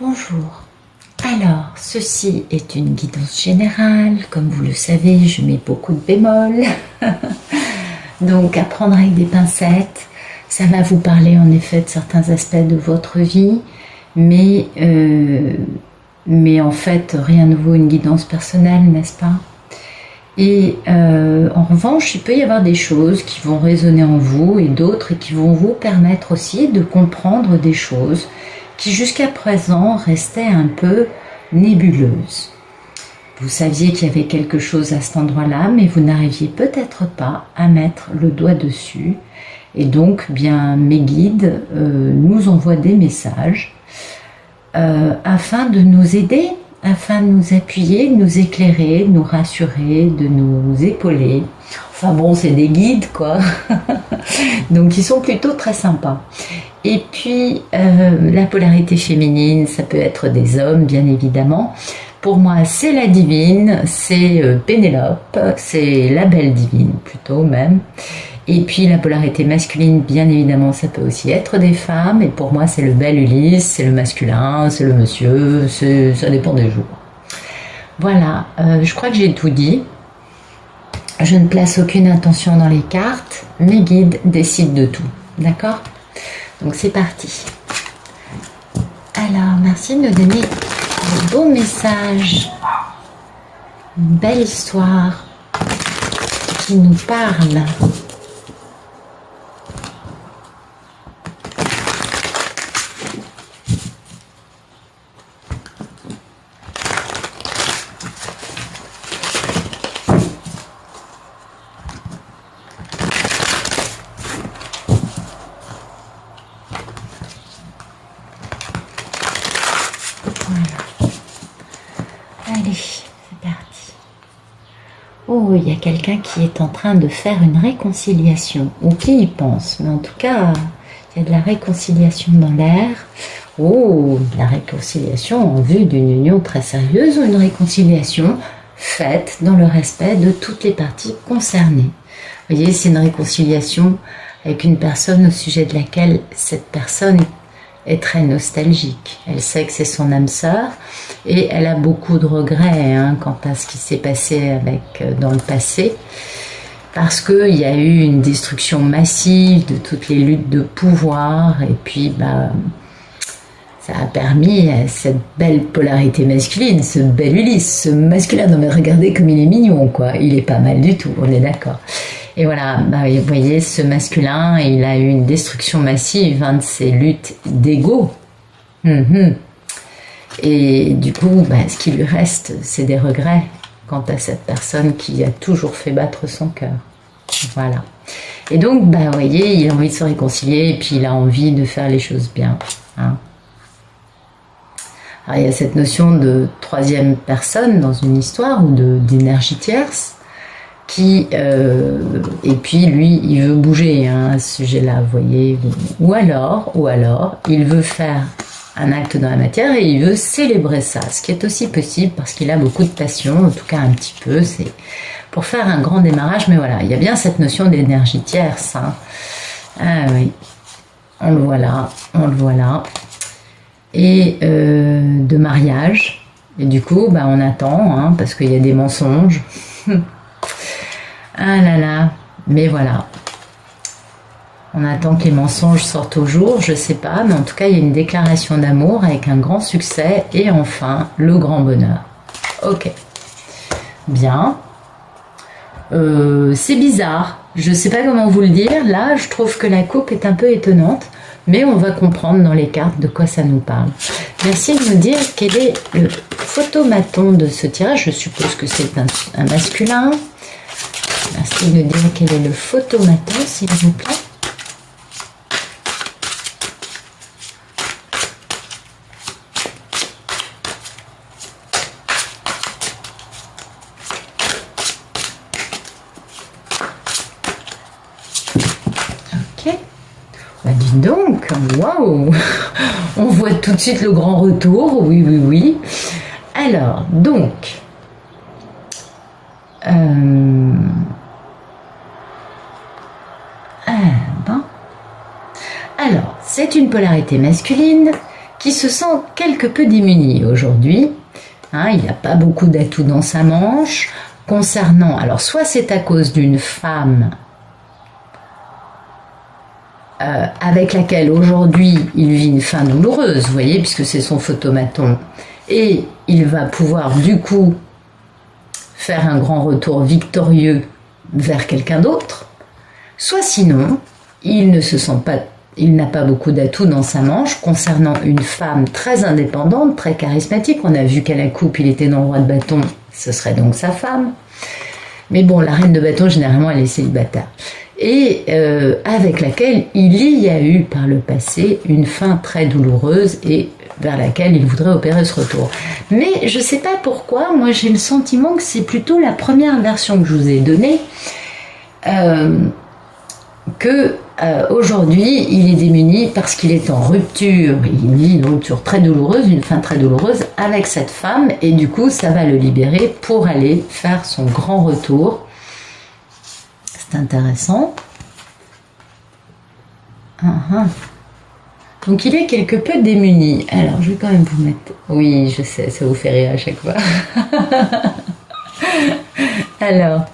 Bonjour. Alors, ceci est une guidance générale. Comme vous le savez, je mets beaucoup de bémols. Donc, à prendre avec des pincettes. Ça va vous parler en effet de certains aspects de votre vie. Mais en fait, rien ne vaut une guidance personnelle, n'est-ce pas? Et en revanche, il peut y avoir des choses qui vont résonner en vous et d'autres qui vont vous permettre aussi de comprendre des choses qui jusqu'à présent restaient un peu nébuleuses. Vous saviez qu'il y avait quelque chose à cet endroit-là, mais vous n'arriviez peut-être pas à mettre le doigt dessus. Et donc, bien, mes guides nous envoient des messages afin de nous aider, afin de nous appuyer, de nous éclairer, de nous rassurer, de nous épauler. Enfin bon, c'est des guides, quoi. Donc, ils sont plutôt très sympas. Et puis, la polarité féminine, ça peut être des hommes, bien évidemment. Pour moi, c'est la divine, c'est Pénélope, c'est la belle divine, plutôt même. Et puis, la polarité masculine, bien évidemment, ça peut aussi être des femmes. Et pour moi, c'est le bel Ulysse, c'est le masculin, c'est le monsieur, ça dépend des jours. Voilà, je crois que j'ai tout dit. Je ne place aucune intention dans les cartes. Mes guides décident de tout, d'accord ? Donc c'est parti. Alors, merci de nous donner de beaux messages. Une belle histoire qui nous parle. Allez, c'est parti. Oh, il y a quelqu'un qui est en train de faire une réconciliation, ou qui y pense, mais en tout cas, il y a de la réconciliation dans l'air. Oh, la réconciliation en vue d'une union très sérieuse, ou une réconciliation faite dans le respect de toutes les parties concernées. Vous voyez, c'est une réconciliation avec une personne au sujet de laquelle cette personne est très nostalgique. Elle sait que c'est son âme sœur et elle a beaucoup de regrets quant à ce qui s'est passé dans le passé, parce qu'il y a eu une destruction massive de toutes les luttes de pouvoir, et puis ça a permis à cette belle polarité masculine, ce bel Ulysse, ce masculin. Non mais regardez comme il est mignon, quoi. Il est pas mal du tout, on est d'accord. Et voilà, vous voyez, ce masculin, il a eu une destruction massive de ses luttes d'ego. Et du coup, ce qui lui reste, c'est des regrets quant à cette personne qui a toujours fait battre son cœur. Voilà. Et donc, vous voyez, il a envie de se réconcilier et puis il a envie de faire les choses bien. Alors, il y a cette notion de troisième personne dans une histoire ou d'énergie tierce. Et puis lui, il veut bouger à ce sujet-là, vous voyez. Ou alors, il veut faire un acte dans la matière et il veut célébrer ça, ce qui est aussi possible parce qu'il a beaucoup de passion, en tout cas un petit peu, c'est pour faire un grand démarrage. Mais voilà, il y a bien cette notion d'énergie tierce. Ah oui, on le voit là, et de mariage. Et du coup, on attend, parce qu'il y a des mensonges. Ah là là, mais voilà. On attend que les mensonges sortent au jour, je sais pas, mais en tout cas, il y a une déclaration d'amour avec un grand succès et enfin, le grand bonheur. Ok. Bien. C'est bizarre. Je sais pas comment vous le dire. Là, je trouve que la coupe est un peu étonnante, mais on va comprendre dans les cartes de quoi ça nous parle. Merci de me dire quel est le photomaton de ce tirage. Je suppose que c'est un masculin. Merci de dire quel est le photomaton, s'il vous plaît. Ok. Dis donc, waouh. On voit tout de suite le grand retour, oui. Alors, donc... Alors, c'est une polarité masculine qui se sent quelque peu démuni aujourd'hui. Hein, il n'a pas beaucoup d'atouts dans sa manche. Concernant, alors soit c'est à cause d'une femme avec laquelle aujourd'hui il vit une fin douloureuse, vous voyez, puisque c'est son photomaton, et il va pouvoir du coup faire un grand retour victorieux vers quelqu'un d'autre, soit sinon, il ne se sent pas, il n'a pas beaucoup d'atouts dans sa manche concernant une femme très indépendante, très charismatique. On a vu qu'à la coupe, il était dans le roi de bâton, ce serait donc sa femme. Mais bon, la reine de bâton, généralement, elle est célibataire. Et avec laquelle il y a eu par le passé une fin très douloureuse et vers laquelle il voudrait opérer ce retour. Mais je ne sais pas pourquoi, moi j'ai le sentiment que c'est plutôt la première version que je vous ai donnée, aujourd'hui il est démuni parce qu'il est en rupture, il vit une rupture très douloureuse, une fin très douloureuse avec cette femme, et du coup ça va le libérer pour aller faire son grand retour. C'est intéressant. Donc il est quelque peu démuni. Alors je vais quand même vous mettre... Oui, je sais, ça vous fait rire à chaque fois. Alors,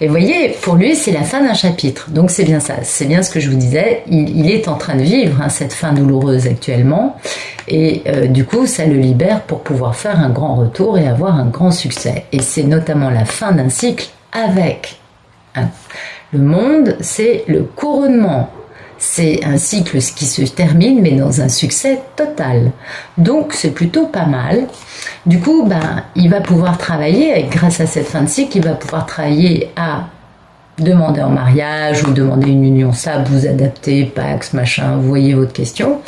et vous voyez, pour lui c'est la fin d'un chapitre. Donc c'est bien ça, c'est bien ce que je vous disais. Il est en train de vivre cette fin douloureuse actuellement. Et du coup ça le libère pour pouvoir faire un grand retour et avoir un grand succès. Et c'est notamment la fin d'un cycle avec... Le monde, c'est le couronnement. C'est un cycle qui se termine, mais dans un succès total. Donc, c'est plutôt pas mal. Du coup, il va pouvoir travailler, grâce à cette fin de cycle, il va pouvoir travailler à demander en mariage ou demander une union stable, vous adapter, Pax, machin, vous voyez votre question.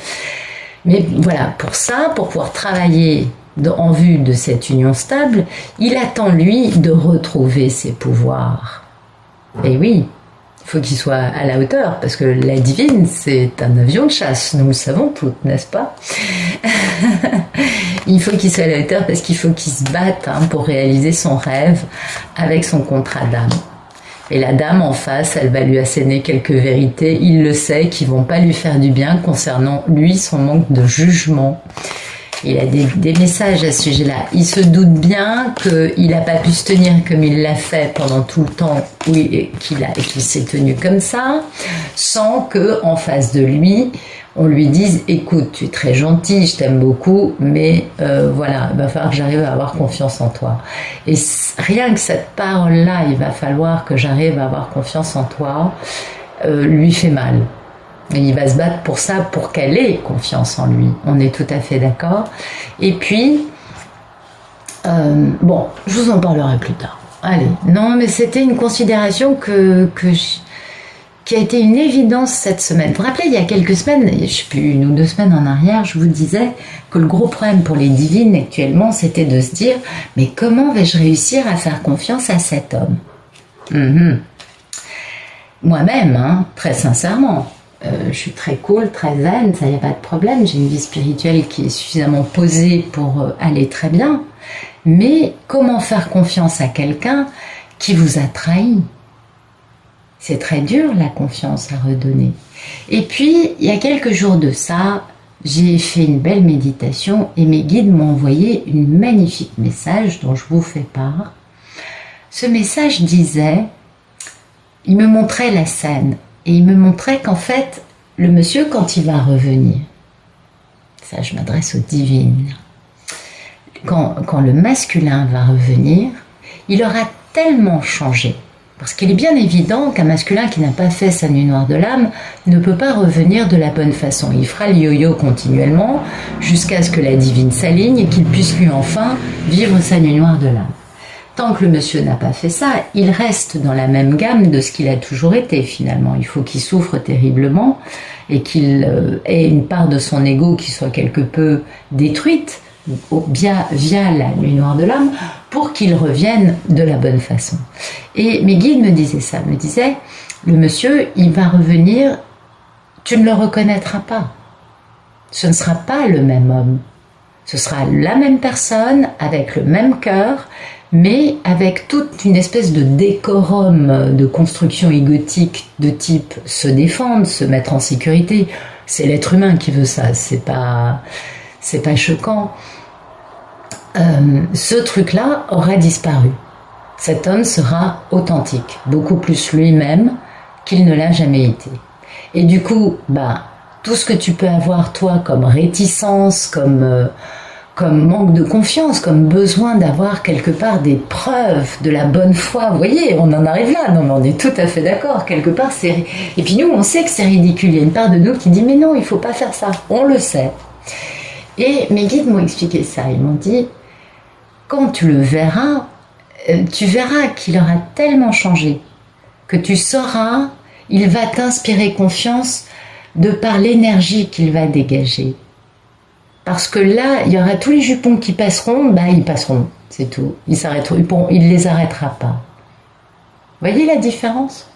Mais voilà, pour ça, pour pouvoir travailler en vue de cette union stable, il attend, lui, de retrouver ses pouvoirs. Et oui, il faut qu'il soit à la hauteur, parce que la divine, c'est un avion de chasse, nous le savons toutes, n'est-ce pas? Il faut qu'il soit à la hauteur parce qu'il faut qu'il se batte pour réaliser son rêve avec son contrat d'âme. Et la dame en face, elle va lui asséner quelques vérités, il le sait, qui vont pas lui faire du bien concernant lui, son manque de jugement. Il a des messages à ce sujet-là. Il se doute bien qu'il n'a pas pu se tenir comme il l'a fait pendant tout le temps qu'il s'est tenu comme ça, sans que en face de lui, on lui dise « Écoute, tu es très gentil, je t'aime beaucoup, mais voilà, il va falloir que j'arrive à avoir confiance en toi. » Et rien que cette parole-là, il va falloir que j'arrive à avoir confiance en toi, lui fait mal. Et il va se battre pour ça, pour qu'elle ait confiance en lui. On est tout à fait d'accord. Et puis, bon, je vous en parlerai plus tard. Allez, non, mais c'était une considération qui a été une évidence cette semaine. Vous vous rappelez, il y a quelques semaines, je ne sais plus, 1 ou 2 semaines en arrière, je vous disais que le gros problème pour les divines actuellement, c'était de se dire, mais comment vais-je réussir à faire confiance à cet homme? Moi-même, très sincèrement. Je suis très cool, très zen, ça y a pas de problème, j'ai une vie spirituelle qui est suffisamment posée pour aller très bien. Mais comment faire confiance à quelqu'un qui vous a trahi? C'est très dur la confiance à redonner. Et puis, il y a quelques jours de ça, j'ai fait une belle méditation et mes guides m'ont envoyé un magnifique message dont je vous fais part. Ce message disait, il me montrait la scène. Et il me montrait qu'en fait, le monsieur, quand il va revenir, ça je m'adresse aux divines, quand le masculin va revenir, il aura tellement changé. Parce qu'il est bien évident qu'un masculin qui n'a pas fait sa nuit noire de l'âme ne peut pas revenir de la bonne façon. Il fera le yo-yo continuellement jusqu'à ce que la divine s'aligne et qu'il puisse lui enfin vivre sa nuit noire de l'âme. Tant que le monsieur n'a pas fait ça, il reste dans la même gamme de ce qu'il a toujours été finalement. Il faut qu'il souffre terriblement et qu'il ait une part de son ego qui soit quelque peu détruite via la nuit noire de l'âme pour qu'il revienne de la bonne façon. Et mes guides me disaient ça, me disaient, le monsieur, il va revenir, tu ne le reconnaîtras pas. Ce ne sera pas le même homme. Ce sera la même personne avec le même cœur, mais avec toute une espèce de décorum de construction égotique de type se défendre, se mettre en sécurité. C'est l'être humain qui veut ça, c'est pas c'est pas choquant, ce truc-là aura disparu. Cet homme sera authentique, beaucoup plus lui-même qu'il ne l'a jamais été. Et du coup, tout ce que tu peux avoir toi comme réticence, comme manque de confiance, comme besoin d'avoir quelque part des preuves de la bonne foi, vous voyez, on en arrive là, non mais on est tout à fait d'accord, quelque part c'est... Et puis nous, on sait que c'est ridicule, il y a une part de nous qui dit mais non, il faut pas faire ça, on le sait. Et mes guides m'ont expliqué ça, ils m'ont dit, quand tu le verras, tu verras qu'il aura tellement changé que tu sauras, il va t'inspirer confiance de par l'énergie qu'il va dégager. Parce que là, il y aura tous les jupons qui passeront, ils passeront, c'est tout. Ils s'arrêteront, il ne les arrêtera pas. Vous voyez la différence?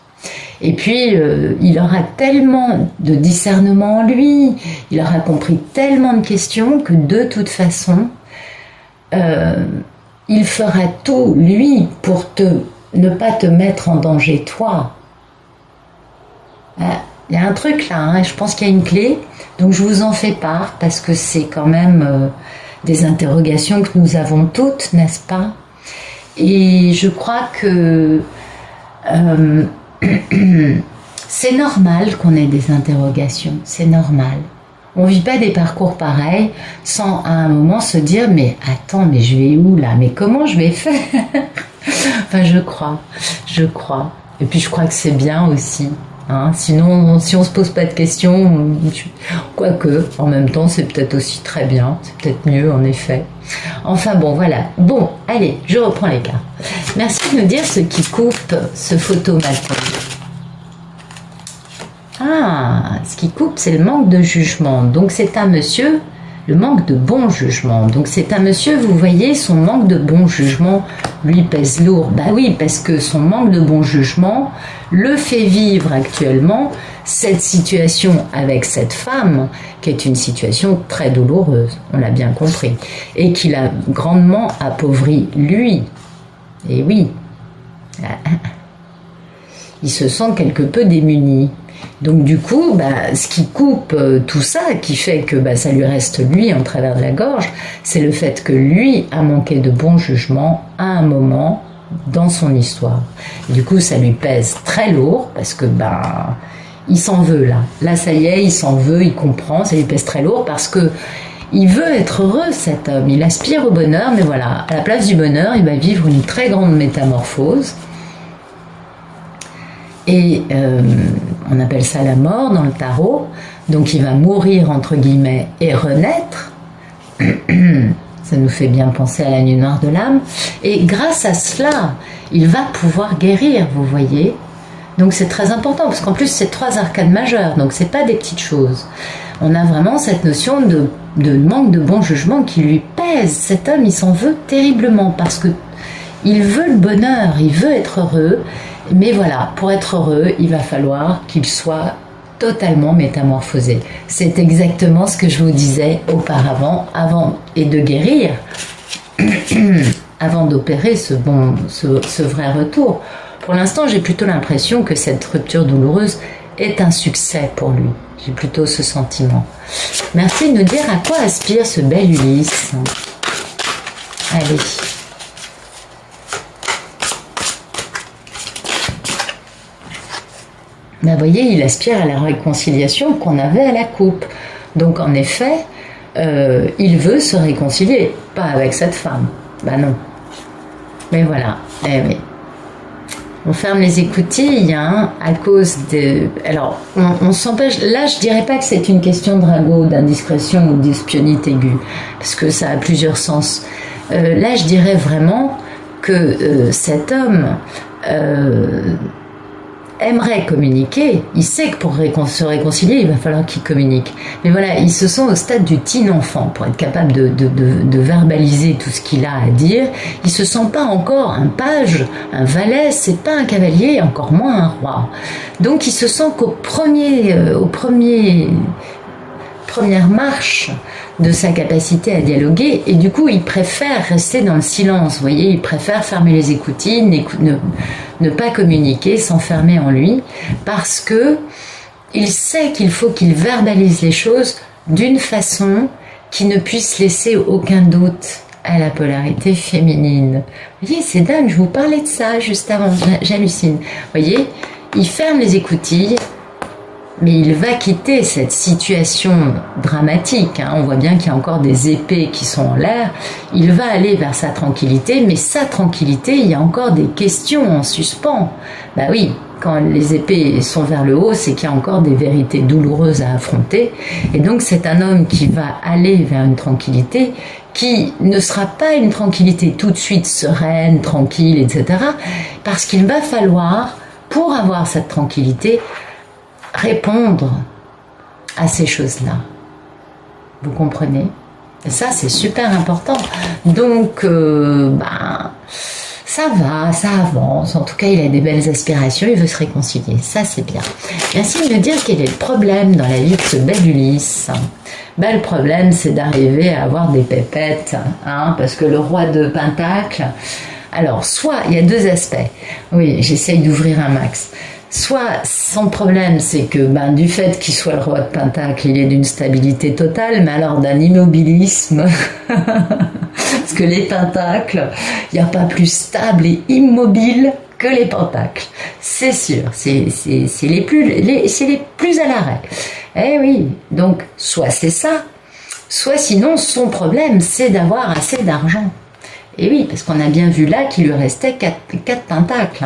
Et puis, il aura tellement de discernement en lui, il aura compris tellement de questions que de toute façon, il fera tout, lui, pour ne pas te mettre en danger, toi. Il y a un truc là, hein, je pense qu'il y a une clé, donc je vous en fais part, parce que c'est quand même des interrogations que nous avons toutes, n'est-ce pas? Et je crois que c'est normal qu'on ait des interrogations, c'est normal. On ne vit pas des parcours pareils sans à un moment se dire mais attends, mais je vais où là? Mais comment je vais faire? Enfin je crois. Et puis je crois que c'est bien aussi. Hein, sinon, si on se pose pas de questions, quoique, en même temps, c'est peut-être aussi très bien, c'est peut-être mieux en effet. Enfin bon, voilà. Bon, allez, je reprends les cartes. Merci de nous dire ce qui coupe ce photomaton. Ah, ce qui coupe, c'est le manque de jugement. Donc c'est un monsieur, le manque de bon jugement. Donc c'est un monsieur, vous voyez, son manque de bon jugement lui pèse lourd. Bah oui, parce que son manque de bon jugement le fait vivre actuellement cette situation avec cette femme, qui est une situation très douloureuse, on l'a bien compris, et qui l'a grandement appauvri lui. Et oui, il se sent quelque peu démuni. Donc du coup, ce qui coupe tout ça, qui fait que ça lui reste lui en travers de la gorge, c'est le fait que lui a manqué de bon jugement à un moment dans son histoire. Du coup, ça lui pèse très lourd parce que il s'en veut là. Là, ça y est, il s'en veut, il comprend, ça lui pèse très lourd parce que il veut être heureux, cet homme. Il aspire au bonheur, mais voilà, à la place du bonheur, il va vivre une très grande métamorphose. Et on appelle ça la mort dans le tarot. Donc il va mourir entre guillemets et renaître. Ça nous fait bien penser à la nuit noire de l'âme. Et grâce à cela, il va pouvoir guérir, vous voyez. Donc c'est très important, parce qu'en plus c'est 3 arcanes majeures, donc c'est pas des petites choses. On a vraiment cette notion de manque de bon jugement qui lui pèse. Cet homme, il s'en veut terriblement, parce que il veut le bonheur, il veut être heureux. Mais voilà, pour être heureux, il va falloir qu'il soit totalement métamorphosé. C'est exactement ce que je vous disais auparavant, avant et de guérir, avant d'opérer ce vrai retour. Pour l'instant, j'ai plutôt l'impression que cette rupture douloureuse est un succès pour lui. J'ai plutôt ce sentiment. Merci de nous dire à quoi aspire ce bel Ulysse. Allez. Vous voyez, il aspire à la réconciliation qu'on avait à la coupe. Donc en effet, il veut se réconcilier, pas avec cette femme. Non. Mais voilà, oui. On ferme les écoutilles, hein, à cause de... Alors, on s'empêche... Là, je dirais pas que c'est une question de ragot, d'indiscrétion ou d'espionnite aiguë, parce que ça a plusieurs sens. Là, je dirais vraiment que cet homme... aimerait communiquer, il sait que pour se réconcilier, il va falloir qu'il communique. Mais voilà, il se sent au stade du teen enfant pour être capable de verbaliser tout ce qu'il a à dire. Il se sent pas encore un page, un valet, c'est pas un cavalier, encore moins un roi. Donc il se sent qu'au première marche de sa capacité à dialoguer, et du coup il préfère rester dans le silence, vous voyez, il préfère fermer les écoutilles, ne pas communiquer, s'enfermer en lui, parce que il sait qu'il faut qu'il verbalise les choses d'une façon qui ne puisse laisser aucun doute à la polarité féminine. Vous voyez, c'est dingue, je vous parlais de ça juste avant, j'hallucine. Vous voyez, il ferme les écoutilles, mais il va quitter cette situation dramatique. On voit bien qu'il y a encore des épées qui sont en l'air. Il va aller vers sa tranquillité, mais sa tranquillité, il y a encore des questions en suspens. Bah oui, quand les épées sont vers le haut, c'est qu'il y a encore des vérités douloureuses à affronter. Et donc c'est un homme qui va aller vers une tranquillité qui ne sera pas une tranquillité tout de suite sereine, tranquille, etc. Parce qu'il va falloir, pour avoir cette tranquillité, répondre à ces choses-là. Vous comprenez? Et ça, c'est super important. Donc, ça va, ça avance. En tout cas, il a des belles aspirations, il veut se réconcilier. Ça, c'est bien. Merci de me dire quel est le problème dans la vie de ce bel Ulysse. Le problème, c'est d'arriver à avoir des pépettes, parce que le roi de Pentacle... Alors, soit, il y a deux aspects. Oui, j'essaye d'ouvrir un max. Soit son problème, c'est que du fait qu'il soit le roi de Pentacle, il est d'une stabilité totale, mais alors d'un immobilisme, parce que les Pentacles, il n'y a pas plus stable et immobile que les Pentacles. C'est sûr, c'est les plus à l'arrêt. Eh oui, donc soit c'est ça, soit sinon son problème, c'est d'avoir assez d'argent. Et oui, parce qu'on a bien vu là qu'il lui restait 4 pentacles.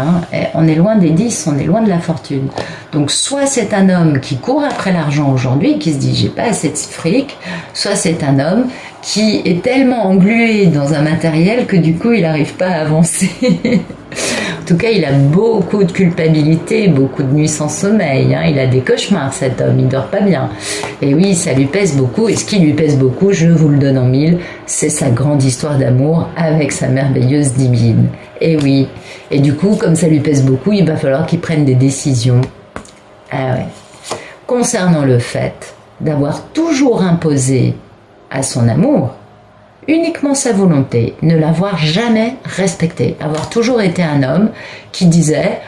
On est loin des 10, on est loin de la fortune. Donc soit c'est un homme qui court après l'argent aujourd'hui, qui se dit j'ai pas assez de fric, soit c'est un homme qui est tellement englué dans un matériel que du coup il n'arrive pas à avancer. En tout cas, il a beaucoup de culpabilité, beaucoup de nuits sans sommeil. Il a des cauchemars, cet homme, il dort pas bien. Et oui, ça lui pèse beaucoup. Et ce qui lui pèse beaucoup, je vous le donne en mille, c'est sa grande histoire d'amour avec sa merveilleuse divine. Et oui. Et du coup, comme ça lui pèse beaucoup, il va falloir qu'il prenne des décisions. Ah ouais. Concernant le fait d'avoir toujours imposé à son amour uniquement sa volonté, ne l'avoir jamais respecté, avoir toujours été un homme qui disait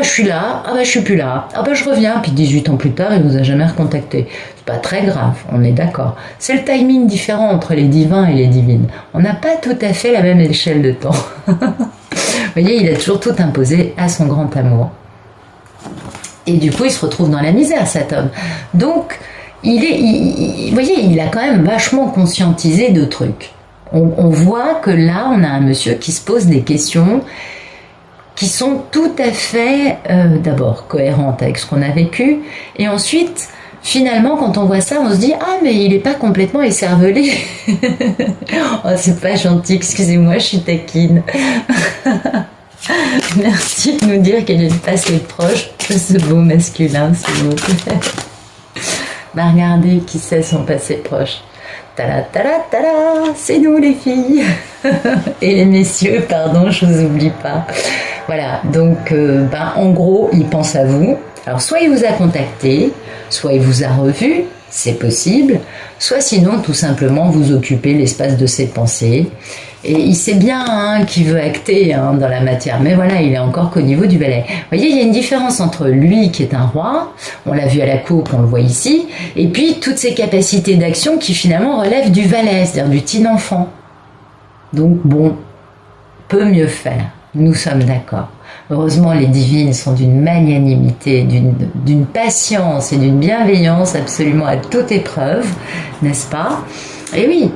je suis là, je suis plus là, je reviens, puis 18 ans plus tard, il vous a jamais recontacté. C'est pas très grave, on est d'accord. C'est le timing différent entre les divins et les divines. On n'a pas tout à fait la même échelle de temps. Vous voyez, il a toujours tout imposé à son grand amour. Et du coup, il se retrouve dans la misère, cet homme. Donc, vous voyez, il a quand même vachement conscientisé de trucs. On voit que là, on a un monsieur qui se pose des questions qui sont tout à fait, d'abord, cohérentes avec ce qu'on a vécu, et ensuite, finalement, quand on voit ça, on se dit « Ah, mais il n'est pas complètement écervelé !» Oh, c'est pas gentil, excusez-moi, je suis taquine. Merci de nous dire quel est le passé proche de ce beau masculin, s'il vous plaît. Regardez qui c'est son passé proche. Tada, tada, tada, c'est nous les filles. Et les messieurs, pardon, je vous oublie pas. Voilà, donc en gros, il pense à vous. Alors soit il vous a contacté, soit il vous a revu, c'est possible, soit sinon tout simplement vous occupez l'espace de ses pensées. Et il sait bien qu'il veut acter dans la matière, mais voilà, il est encore qu'au niveau du valet. Vous voyez, il y a une différence entre lui qui est un roi, on l'a vu à la cour, on le voit ici, et puis toutes ses capacités d'action qui finalement relèvent du valet, c'est-à-dire du petit enfant. Donc bon, peut mieux faire, nous sommes d'accord. Heureusement, les divines sont d'une magnanimité, d'une patience et d'une bienveillance absolument à toute épreuve, n'est-ce pas? Et oui,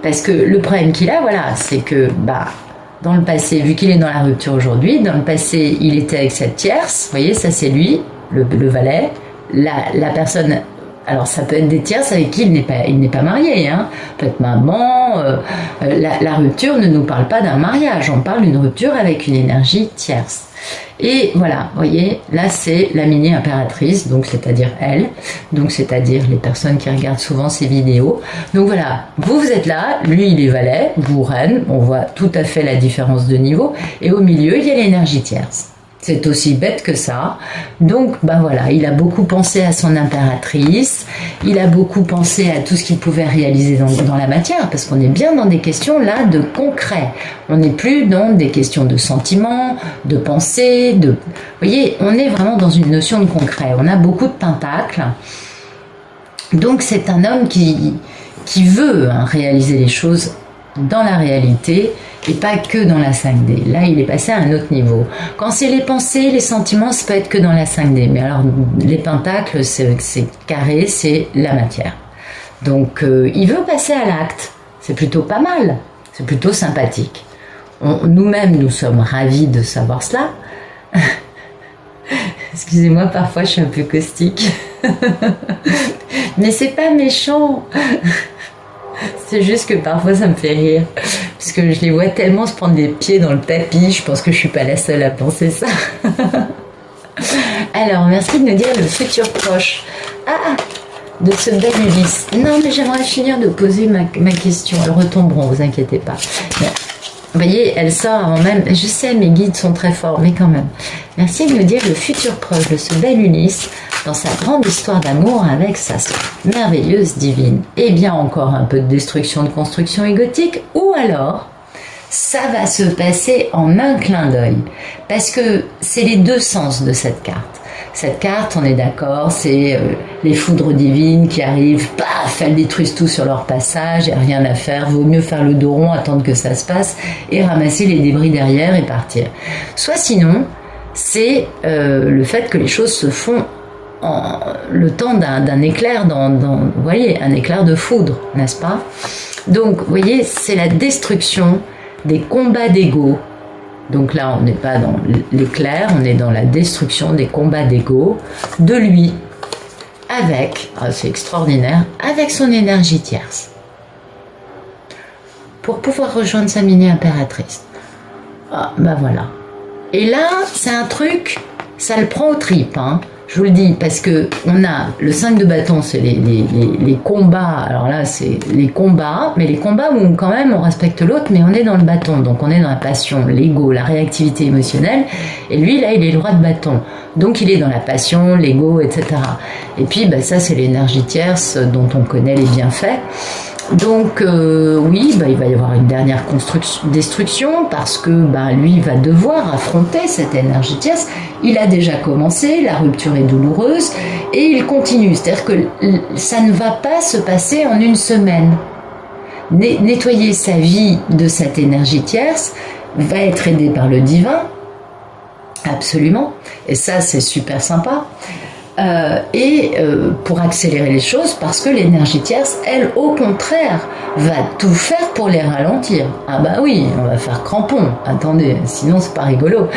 parce que le problème qu'il a, voilà, c'est que dans le passé, vu qu'il est dans la rupture aujourd'hui, dans le passé, il était avec cette tierce, vous voyez, ça c'est lui, le valet, la personne. Alors ça peut être des tierces avec qui il n'est pas marié, peut être maman. La rupture ne nous parle pas d'un mariage, on parle d'une rupture avec une énergie tierce. Et voilà, vous voyez, là c'est la mini impératrice, donc c'est-à-dire elle, donc c'est-à-dire les personnes qui regardent souvent ces vidéos. Donc voilà, vous êtes là, lui il est valet, vous reine, on voit tout à fait la différence de niveau, et au milieu il y a l'énergie tierce. C'est aussi bête que ça. Donc, voilà, il a beaucoup pensé à son impératrice, il a beaucoup pensé à tout ce qu'il pouvait réaliser dans la matière, parce qu'on est bien dans des questions, là, de concret. On n'est plus dans des questions de sentiments, de pensée, Vous voyez, on est vraiment dans une notion de concret. On a beaucoup de pentacles. Donc, c'est un homme qui qui veut réaliser les choses dans la réalité et pas que dans la 5D. Là, il est passé à un autre niveau. Quand c'est les pensées, les sentiments, ça peut être que dans la 5D. Mais alors, les pentacles, c'est carré, c'est la matière. Donc, il veut passer à l'acte. C'est plutôt pas mal. C'est plutôt sympathique. Nous-mêmes, nous sommes ravis de savoir cela. Excusez-moi, parfois, je suis un peu caustique. Mais c'est pas méchant. C'est juste que parfois ça me fait rire, parce que je les vois tellement se prendre des pieds dans le tapis, je pense que je suis pas la seule à penser ça. Alors, merci de nous dire le futur proche. Ah, de ce bel Ulysse. Non, mais j'aimerais finir de poser ma question. Elles retomberont, vous inquiétez pas. Mais, vous voyez, elle sort avant même. Je sais, mes guides sont très forts, mais quand même. Merci de nous dire le futur proche de ce bel Ulysse dans sa grande histoire d'amour avec sa merveilleuse divine. Et bien encore un peu de destruction, de construction égotique, ou alors ça va se passer en un clin d'œil. Parce que c'est les deux sens de cette carte. Cette carte, on est d'accord, c'est les foudres divines qui arrivent, paf, elles détruisent tout sur leur passage, il n'y a rien à faire, vaut mieux faire le dos rond, attendre que ça se passe, et ramasser les débris derrière et partir. Soit sinon, c'est le fait que les choses se font le temps d'un éclair, vous voyez, un éclair de foudre, n'est-ce pas? Donc, vous voyez, c'est la destruction des combats d'ego. Donc là, on n'est pas dans l'éclair, on est dans la destruction des combats d'ego de lui, avec, c'est extraordinaire, avec son énergie tierce. Pour pouvoir rejoindre sa mini-impératrice. Ah, ben voilà. Et là, c'est un truc, ça le prend aux tripes, hein. Je vous le dis, parce que on a le 5 de bâton, c'est les combats. Alors là, c'est les combats, mais les combats où quand même on respecte l'autre, mais on est dans le bâton. Donc on est dans la passion, l'ego, la réactivité émotionnelle. Et lui, là, il est le roi de bâton. Donc il est dans la passion, l'ego, etc. Et puis, bah, ça, c'est l'énergie tierce dont on connaît les bienfaits. Donc oui, il va y avoir une dernière destruction parce que lui va devoir affronter cette énergie tierce. Il a déjà commencé, la rupture est douloureuse et il continue. C'est-à-dire que ça ne va pas se passer en une semaine. Nettoyer sa vie de cette énergie tierce va être aidé par le divin, absolument. Et ça, c'est super sympa. Pour accélérer les choses, parce que l'énergie tierce, elle, au contraire, va tout faire pour les ralentir. Ah bah oui, on va faire crampon. Attendez, sinon c'est pas rigolo.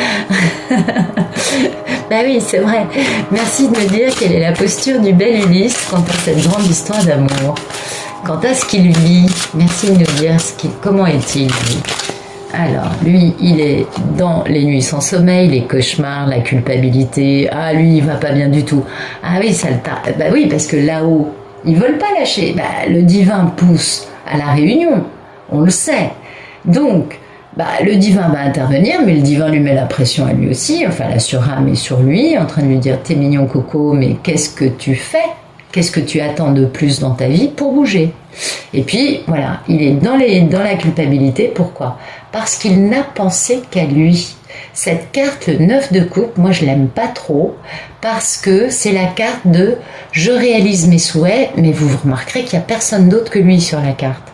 Bah oui, c'est vrai. Merci de me dire quelle est la posture du bel Ulysse quant à cette grande histoire d'amour. Quant à ce qu'il vit, merci de nous dire comment est-il, lui. Alors, lui, il est dans les nuits sans sommeil, les cauchemars, la culpabilité. Ah, lui, il va pas bien du tout. Ah oui, ça le tarde. Bah oui, parce que là-haut, ils veulent pas lâcher. Bah, le divin pousse à la réunion. On le sait. Donc, le divin va intervenir, mais le divin lui met la pression à lui aussi. Enfin, la surâme est sur lui, en train de lui dire, t'es mignon Coco, mais qu'est-ce que tu fais? Qu'est-ce que tu attends de plus dans ta vie pour bouger? Et puis, voilà, il est dans la culpabilité. Pourquoi? Parce qu'il n'a pensé qu'à lui. Cette carte, le 9 de coupe, moi je l'aime pas trop, parce que c'est la carte de « je réalise mes souhaits », mais vous remarquerez qu'il n'y a personne d'autre que lui sur la carte.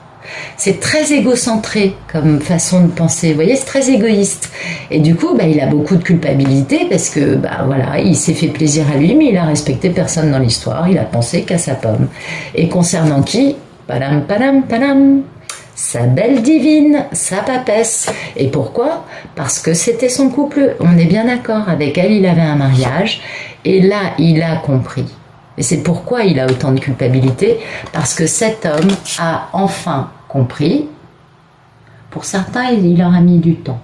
C'est très égocentré comme façon de penser, vous voyez, c'est très égoïste. Et du coup, il a beaucoup de culpabilité parce que, voilà, il s'est fait plaisir à lui, mais il a respecté personne dans l'histoire, il a pensé qu'à sa pomme. Et concernant qui? Padam, padam, padam, sa belle divine, sa papesse. Et pourquoi? Parce que c'était son couple, on est bien d'accord, avec elle il avait un mariage, et là il a compris. Et c'est pourquoi il a autant de culpabilité, parce que cet homme a enfin compris. Pour certains, il leur a mis du temps.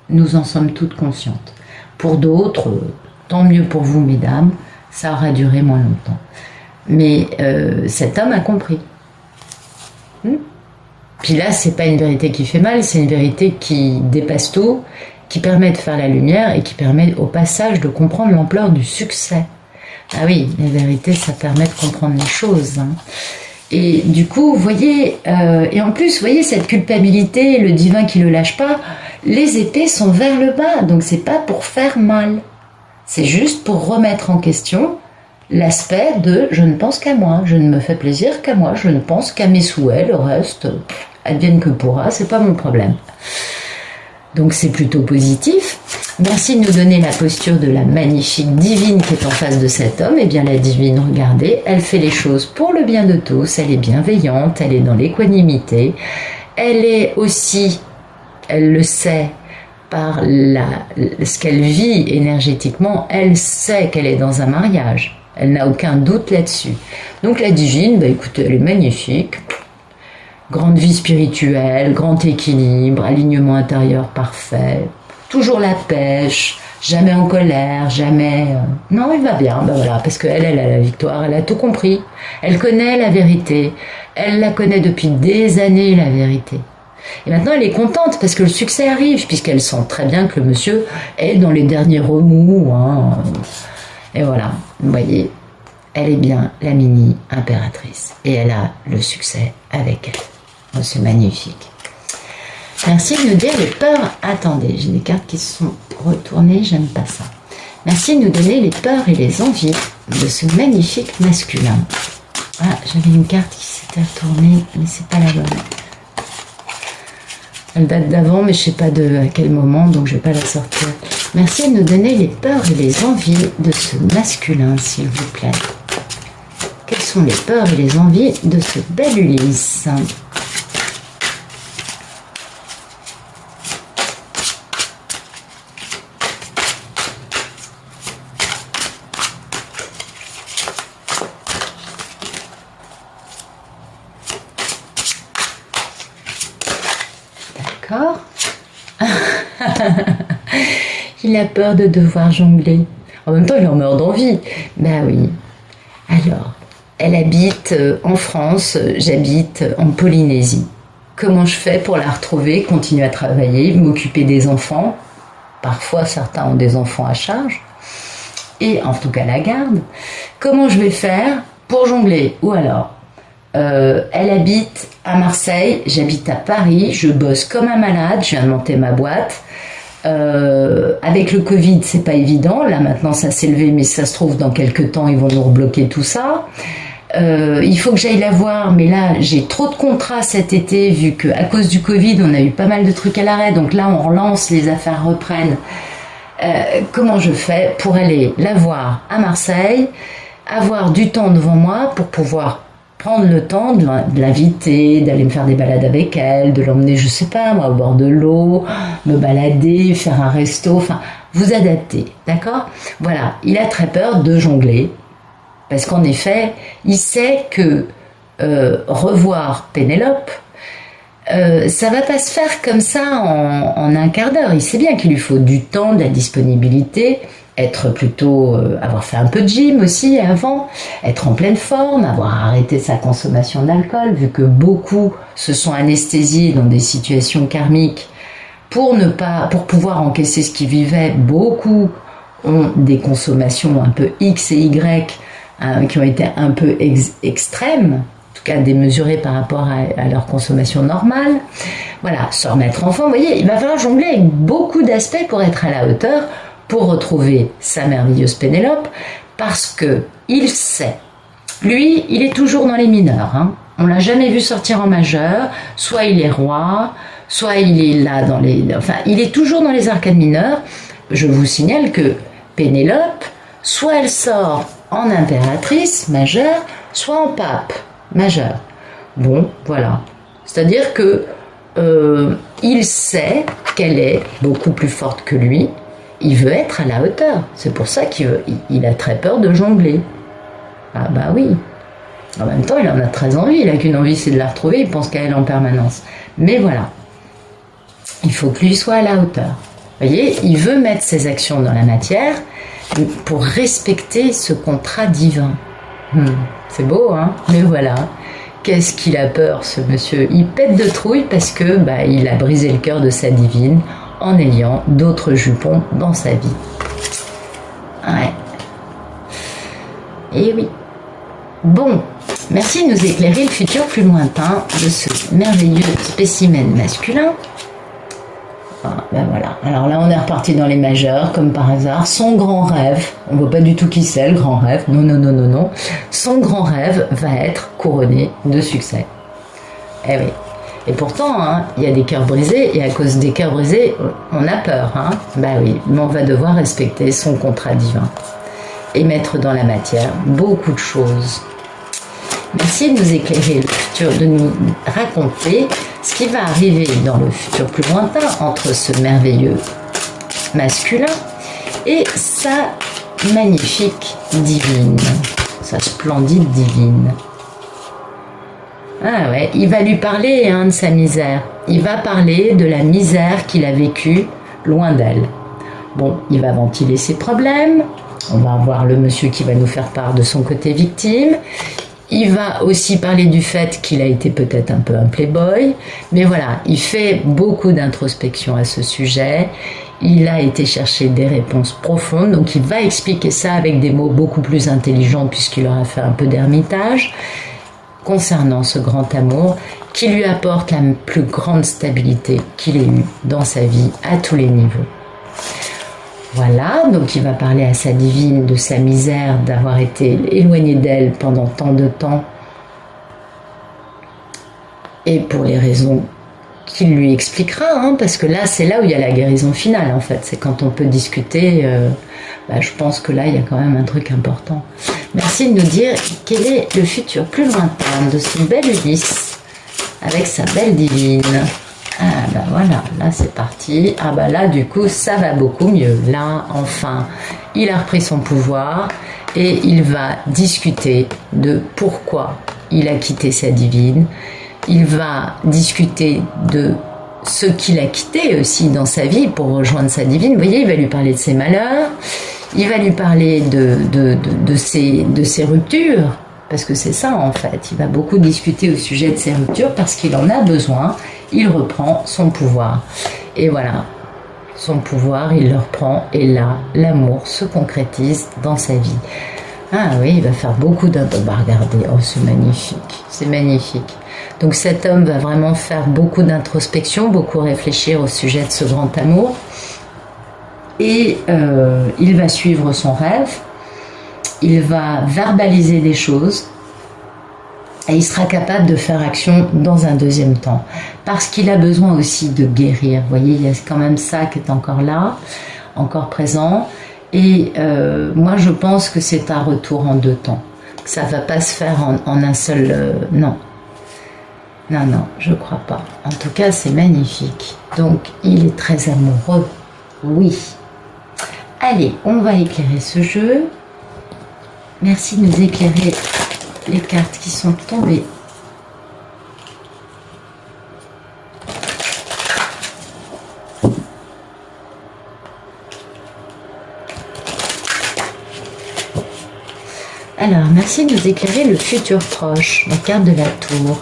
Nous en sommes toutes conscientes. Pour d'autres, tant mieux pour vous, mesdames, ça aura duré moins longtemps. Mais cet homme a compris. Puis là, c'est pas une vérité qui fait mal, c'est une vérité qui dépasse tout, qui permet de faire la lumière et qui permet au passage de comprendre l'ampleur du succès. Ah oui, la vérité, ça permet de comprendre les choses. Hein. Et du coup, vous voyez, et en plus, vous voyez cette culpabilité, le divin qui le lâche pas, les épées sont vers le bas, donc c'est pas pour faire mal. C'est juste pour remettre en question l'aspect de je ne pense qu'à moi, je ne me fais plaisir qu'à moi, je ne pense qu'à mes souhaits, le reste, advienne que pourra, c'est pas mon problème. Donc c'est plutôt positif. Merci de nous donner la posture de la magnifique divine qui est en face de cet homme. Eh bien la divine, regardez, elle fait les choses pour le bien de tous, elle est bienveillante, elle est dans l'équanimité, elle est aussi, elle le sait, par ce qu'elle vit énergétiquement, elle sait qu'elle est dans un mariage. Elle n'a aucun doute là-dessus. Donc la divine, bah écoutez, elle est magnifique. Grande vie spirituelle, grand équilibre, alignement intérieur parfait, toujours la pêche, jamais en colère, jamais... Non, il va bien, ben voilà, parce qu'elle, elle a la victoire, elle a tout compris. Elle connaît la vérité, elle la connaît depuis des années, la vérité. Et maintenant, elle est contente parce que le succès arrive, puisqu'elle sent très bien que le monsieur est dans les derniers remous. Hein. Et voilà, vous voyez, elle est bien la mini impératrice. Et elle a le succès avec elle. Oh, c'est magnifique. Merci de nous dire les peurs. Attendez, j'ai des cartes qui se sont retournées, j'aime pas ça. Merci de nous donner les peurs et les envies de ce magnifique masculin. Ah, j'avais une carte qui s'était retournée, mais c'est pas la bonne. Elle date d'avant, mais je sais pas à quel moment, donc je vais pas la sortir. Merci de nous donner les peurs et les envies de ce masculin, s'il vous plaît. Quelles sont les peurs et les envies de ce bel Ulysse ? D'accord. Il a peur de devoir jongler. En même temps, il en meurt d'envie. Ben oui. Alors, elle habite en France, j'habite en Polynésie. Comment je fais pour la retrouver, continuer à travailler, m'occuper des enfants? Parfois, certains ont des enfants à charge. Et en tout cas, la garde. Comment je vais faire pour jongler? Ou alors, elle habite à Marseille, j'habite à Paris, je bosse comme un malade, je viens de monter ma boîte. Avec le Covid, c'est pas évident. Là, maintenant, ça s'est levé, mais ça se trouve, dans quelques temps, ils vont nous rebloquer tout ça. Il faut que j'aille la voir, mais là, j'ai trop de contrats cet été, vu qu'à cause du Covid, on a eu pas mal de trucs à l'arrêt. Donc là, on relance, les affaires reprennent. Comment je fais pour aller la voir à Marseille, avoir du temps devant moi pour pouvoir prendre le temps de l'inviter, d'aller me faire des balades avec elle, de l'emmener, je sais pas moi, au bord de l'eau, me balader, faire un resto, enfin, vous adapter, d'accord? Voilà, il a très peur de jongler, parce qu'en effet, il sait que revoir Pénélope, ça va pas se faire comme ça en un quart d'heure. Il sait bien qu'il lui faut du temps, de la disponibilité, être plutôt, avoir fait un peu de gym aussi avant, être en pleine forme, avoir arrêté sa consommation d'alcool, vu que beaucoup se sont anesthésiés dans des situations karmiques pour pouvoir encaisser ce qu'ils vivaient. Beaucoup ont des consommations un peu X et Y qui ont été un peu extrêmes, en tout cas démesurées par rapport à leur consommation normale. Voilà, se remettre en forme. Vous voyez, il va falloir jongler avec beaucoup d'aspects pour être à la hauteur, pour retrouver sa merveilleuse Pénélope, parce que il sait. Lui, il est toujours dans les mineurs. Hein. On l'a jamais vu sortir en majeur. Soit il est roi, soit il est là dans les... Enfin, il est toujours dans les arcades mineurs. Je vous signale que Pénélope, soit elle sort en impératrice majeure, soit en pape majeur. Bon, voilà. C'est-à-dire que il sait qu'elle est beaucoup plus forte que lui. Il veut être à la hauteur. C'est pour ça qu'il a très peur de jongler. Ah bah oui. En même temps, il en a très envie. Il n'a qu'une envie, c'est de la retrouver. Il pense qu'à elle en permanence. Mais voilà. Il faut que lui soit à la hauteur. Vous voyez, il veut mettre ses actions dans la matière pour respecter ce contrat divin. C'est beau, hein? Mais voilà. Qu'est-ce qu'il a peur, ce monsieur? Il pète de trouille parce que il a brisé le cœur de sa divine en ayant d'autres jupons dans sa vie. Ouais. Et oui. Bon, merci de nous éclairer le futur plus lointain de ce merveilleux spécimen masculin. Ah, ben voilà. Alors là, on est reparti dans les majeurs, comme par hasard. Son grand rêve, on ne voit pas du tout qui c'est, le grand rêve. Non, non, non, non, non. Son grand rêve va être couronné de succès. Eh oui. Et pourtant, hein, il y a des cœurs brisés, et à cause des cœurs brisés, on a peur. Hein. Ben oui, mais on va devoir respecter son contrat divin et mettre dans la matière beaucoup de choses. Merci de nous éclairer le futur, de nous raconter ce qui va arriver dans le futur plus lointain entre ce merveilleux masculin et sa magnifique divine, sa splendide divine. Ah ouais, il va lui parler hein, de sa misère. Il va parler de la misère qu'il a vécue loin d'elle. Bon, il va ventiler ses problèmes. On va voir le monsieur qui va nous faire part de son côté victime. Il va aussi parler du fait qu'il a été peut-être un peu un playboy. Mais voilà, il fait beaucoup d'introspection à ce sujet. Il a été chercher des réponses profondes. Donc il va expliquer ça avec des mots beaucoup plus intelligents puisqu'il aura fait un peu d'ermitage concernant ce grand amour qui lui apporte la plus grande stabilité qu'il ait eue dans sa vie à tous les niveaux. Voilà, donc il va parler à sa divine de sa misère d'avoir été éloigné d'elle pendant tant de temps et pour les raisons qu'il lui expliquera, hein, parce que là c'est là où il y a la guérison finale en fait, c'est quand on peut discuter, je pense que là il y a quand même un truc important. Merci de nous dire quel est le futur plus lointain de ce bel Ulysse avec sa belle divine. Ah ben voilà, là c'est parti. Ah ben là du coup ça va beaucoup mieux. Là enfin il a repris son pouvoir et il va discuter de pourquoi il a quitté sa divine. Il va discuter de ce qu'il a quitté aussi dans sa vie pour rejoindre sa divine. Vous voyez, il va lui parler de ses malheurs, il va lui parler de ses ruptures, parce que c'est ça en fait. Il va beaucoup discuter au sujet de ses ruptures parce qu'il en a besoin. Il reprend son pouvoir. Et voilà, son pouvoir, il le reprend et là, l'amour se concrétise dans sa vie. Ah oui, il va faire beaucoup regardez, oh c'est magnifique, c'est magnifique. Donc cet homme va vraiment faire beaucoup d'introspection, beaucoup réfléchir au sujet de ce grand amour. Et il va suivre son rêve, il va verbaliser des choses et il sera capable de faire action dans un deuxième temps. Parce qu'il a besoin aussi de guérir. Vous voyez, il y a quand même ça qui est encore là, encore présent. Et moi, je pense que c'est un retour en deux temps. Ça ne va pas se faire en un seul... non. Non, non, je ne crois pas. En tout cas, c'est magnifique. Donc, il est très amoureux. Oui. Allez, on va éclairer ce jeu. Merci de nous éclairer les cartes qui sont tombées. Alors, merci de nous éclairer le futur proche, la carte de la tour.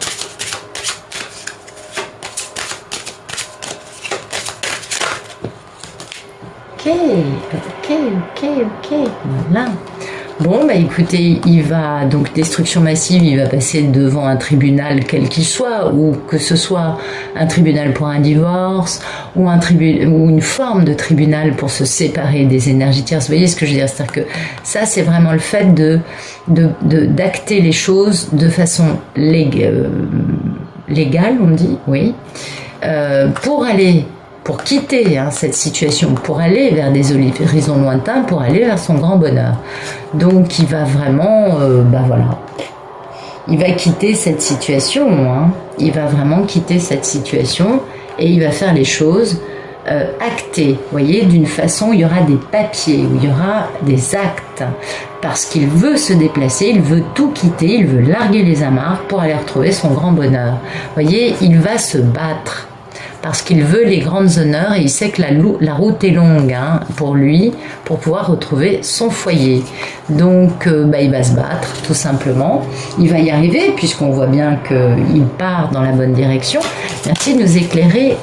Ok, voilà. Bon, bah écoutez, il va, donc destruction massive, il va passer devant un tribunal quel qu'il soit, ou que ce soit un tribunal pour un divorce, ou une forme de tribunal pour se séparer des énergies tierces. Vous voyez ce que je veux dire? C'est-à-dire que ça, c'est vraiment le fait d'acter les choses de façon légale, on me dit, oui, pour quitter cette situation, pour aller vers des horizons lointains, pour aller vers son grand bonheur. Donc il va vraiment, voilà, il va quitter cette situation, il va vraiment quitter cette situation et il va faire les choses actées, vous voyez, d'une façon où il y aura des papiers, où il y aura des actes, parce qu'il veut se déplacer, il veut tout quitter, il veut larguer les amarres pour aller retrouver son grand bonheur. Vous voyez, il va se battre. Parce qu'il veut les grandes honneurs et il sait que la route est longue pour lui, pour pouvoir retrouver son foyer. Donc il va se battre tout simplement. Il va y arriver puisqu'on voit bien qu'il part dans la bonne direction. Merci de nous éclairer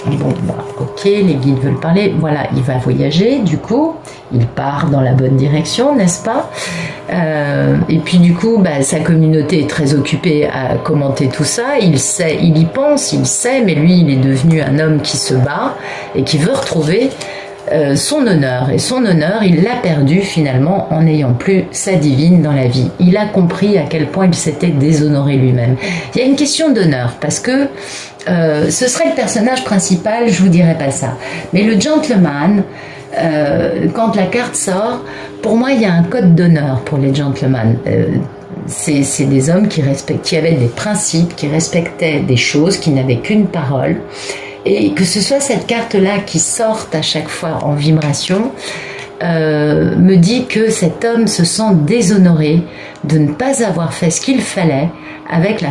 Bon, bah, ok, les guides veulent parler. Voilà, il va voyager, du coup, il part dans la bonne direction, n'est-ce pas? Et puis du coup, bah, sa communauté est très occupée à commenter tout ça. Il sait, il y pense, il sait, mais lui, il est devenu un homme qui se bat et qui veut retrouver son honneur. Et son honneur, il l'a perdu finalement en n'ayant plus sa divine dans la vie. Il a compris à quel point il s'était déshonoré lui-même. Il y a une question d'honneur, parce que ce serait le personnage principal, je vous dirais pas ça. Mais le gentleman, quand la carte sort, pour moi, il y a un code d'honneur pour les gentlemen. C'est des hommes qui avaient des principes, qui respectaient des choses, qui n'avaient qu'une parole. Et que ce soit cette carte-là qui sorte à chaque fois en vibration, me dit que cet homme se sent déshonoré de ne pas avoir fait ce qu'il fallait avec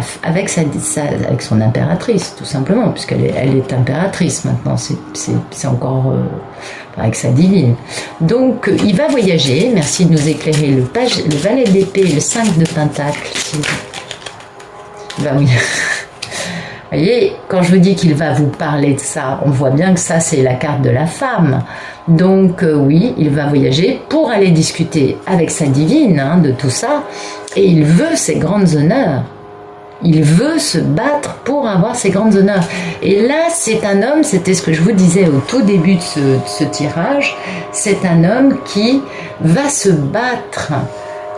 son impératrice, tout simplement, puisqu'elle est impératrice maintenant, c'est encore avec sa divine. Donc il va voyager, merci de nous éclairer, le valet d'épée et le 5 de pentacle. Il va voyager. Vous voyez, quand je vous dis qu'il va vous parler de ça, on voit bien que ça, c'est la carte de la femme. Donc oui, il va voyager pour aller discuter avec sa divine de tout ça. Et il veut ses grandes honneurs. Il veut se battre pour avoir ses grandes honneurs. Et là, c'est un homme, c'était ce que je vous disais au tout début de ce tirage, c'est un homme qui va se battre.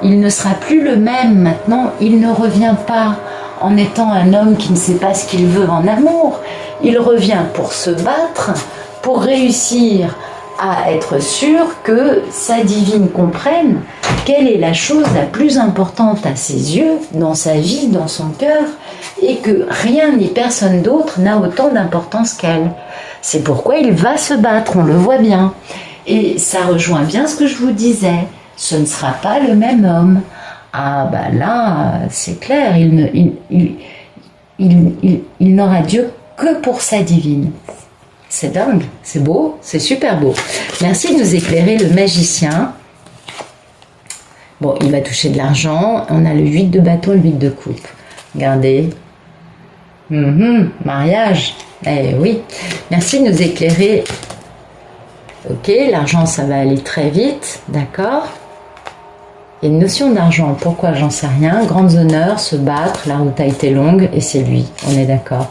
Il ne sera plus le même maintenant, il ne revient pas en étant un homme qui ne sait pas ce qu'il veut en amour. Il revient pour se battre, pour réussir à être sûr que sa divine comprenne quelle est la chose la plus importante à ses yeux, dans sa vie, dans son cœur, et que rien ni personne d'autre n'a autant d'importance qu'elle. C'est pourquoi il va se battre, on le voit bien. Et ça rejoint bien ce que je vous disais, ce ne sera pas le même homme. Ah bah là, c'est clair, il n'aura Dieu que pour sa divine. C'est dingue, c'est beau, c'est super beau. Merci de nous éclairer le magicien. Bon, il va toucher de l'argent. On a le 8 de bâton et le 8 de coupe. Regardez. Mariage. Eh oui. Merci de nous éclairer. Ok, l'argent, ça va aller très vite. D'accord. Il y a une notion d'argent. Pourquoi? J'en sais rien. Grandes honneurs, se battre. La route a été longue et c'est lui. On est d'accord.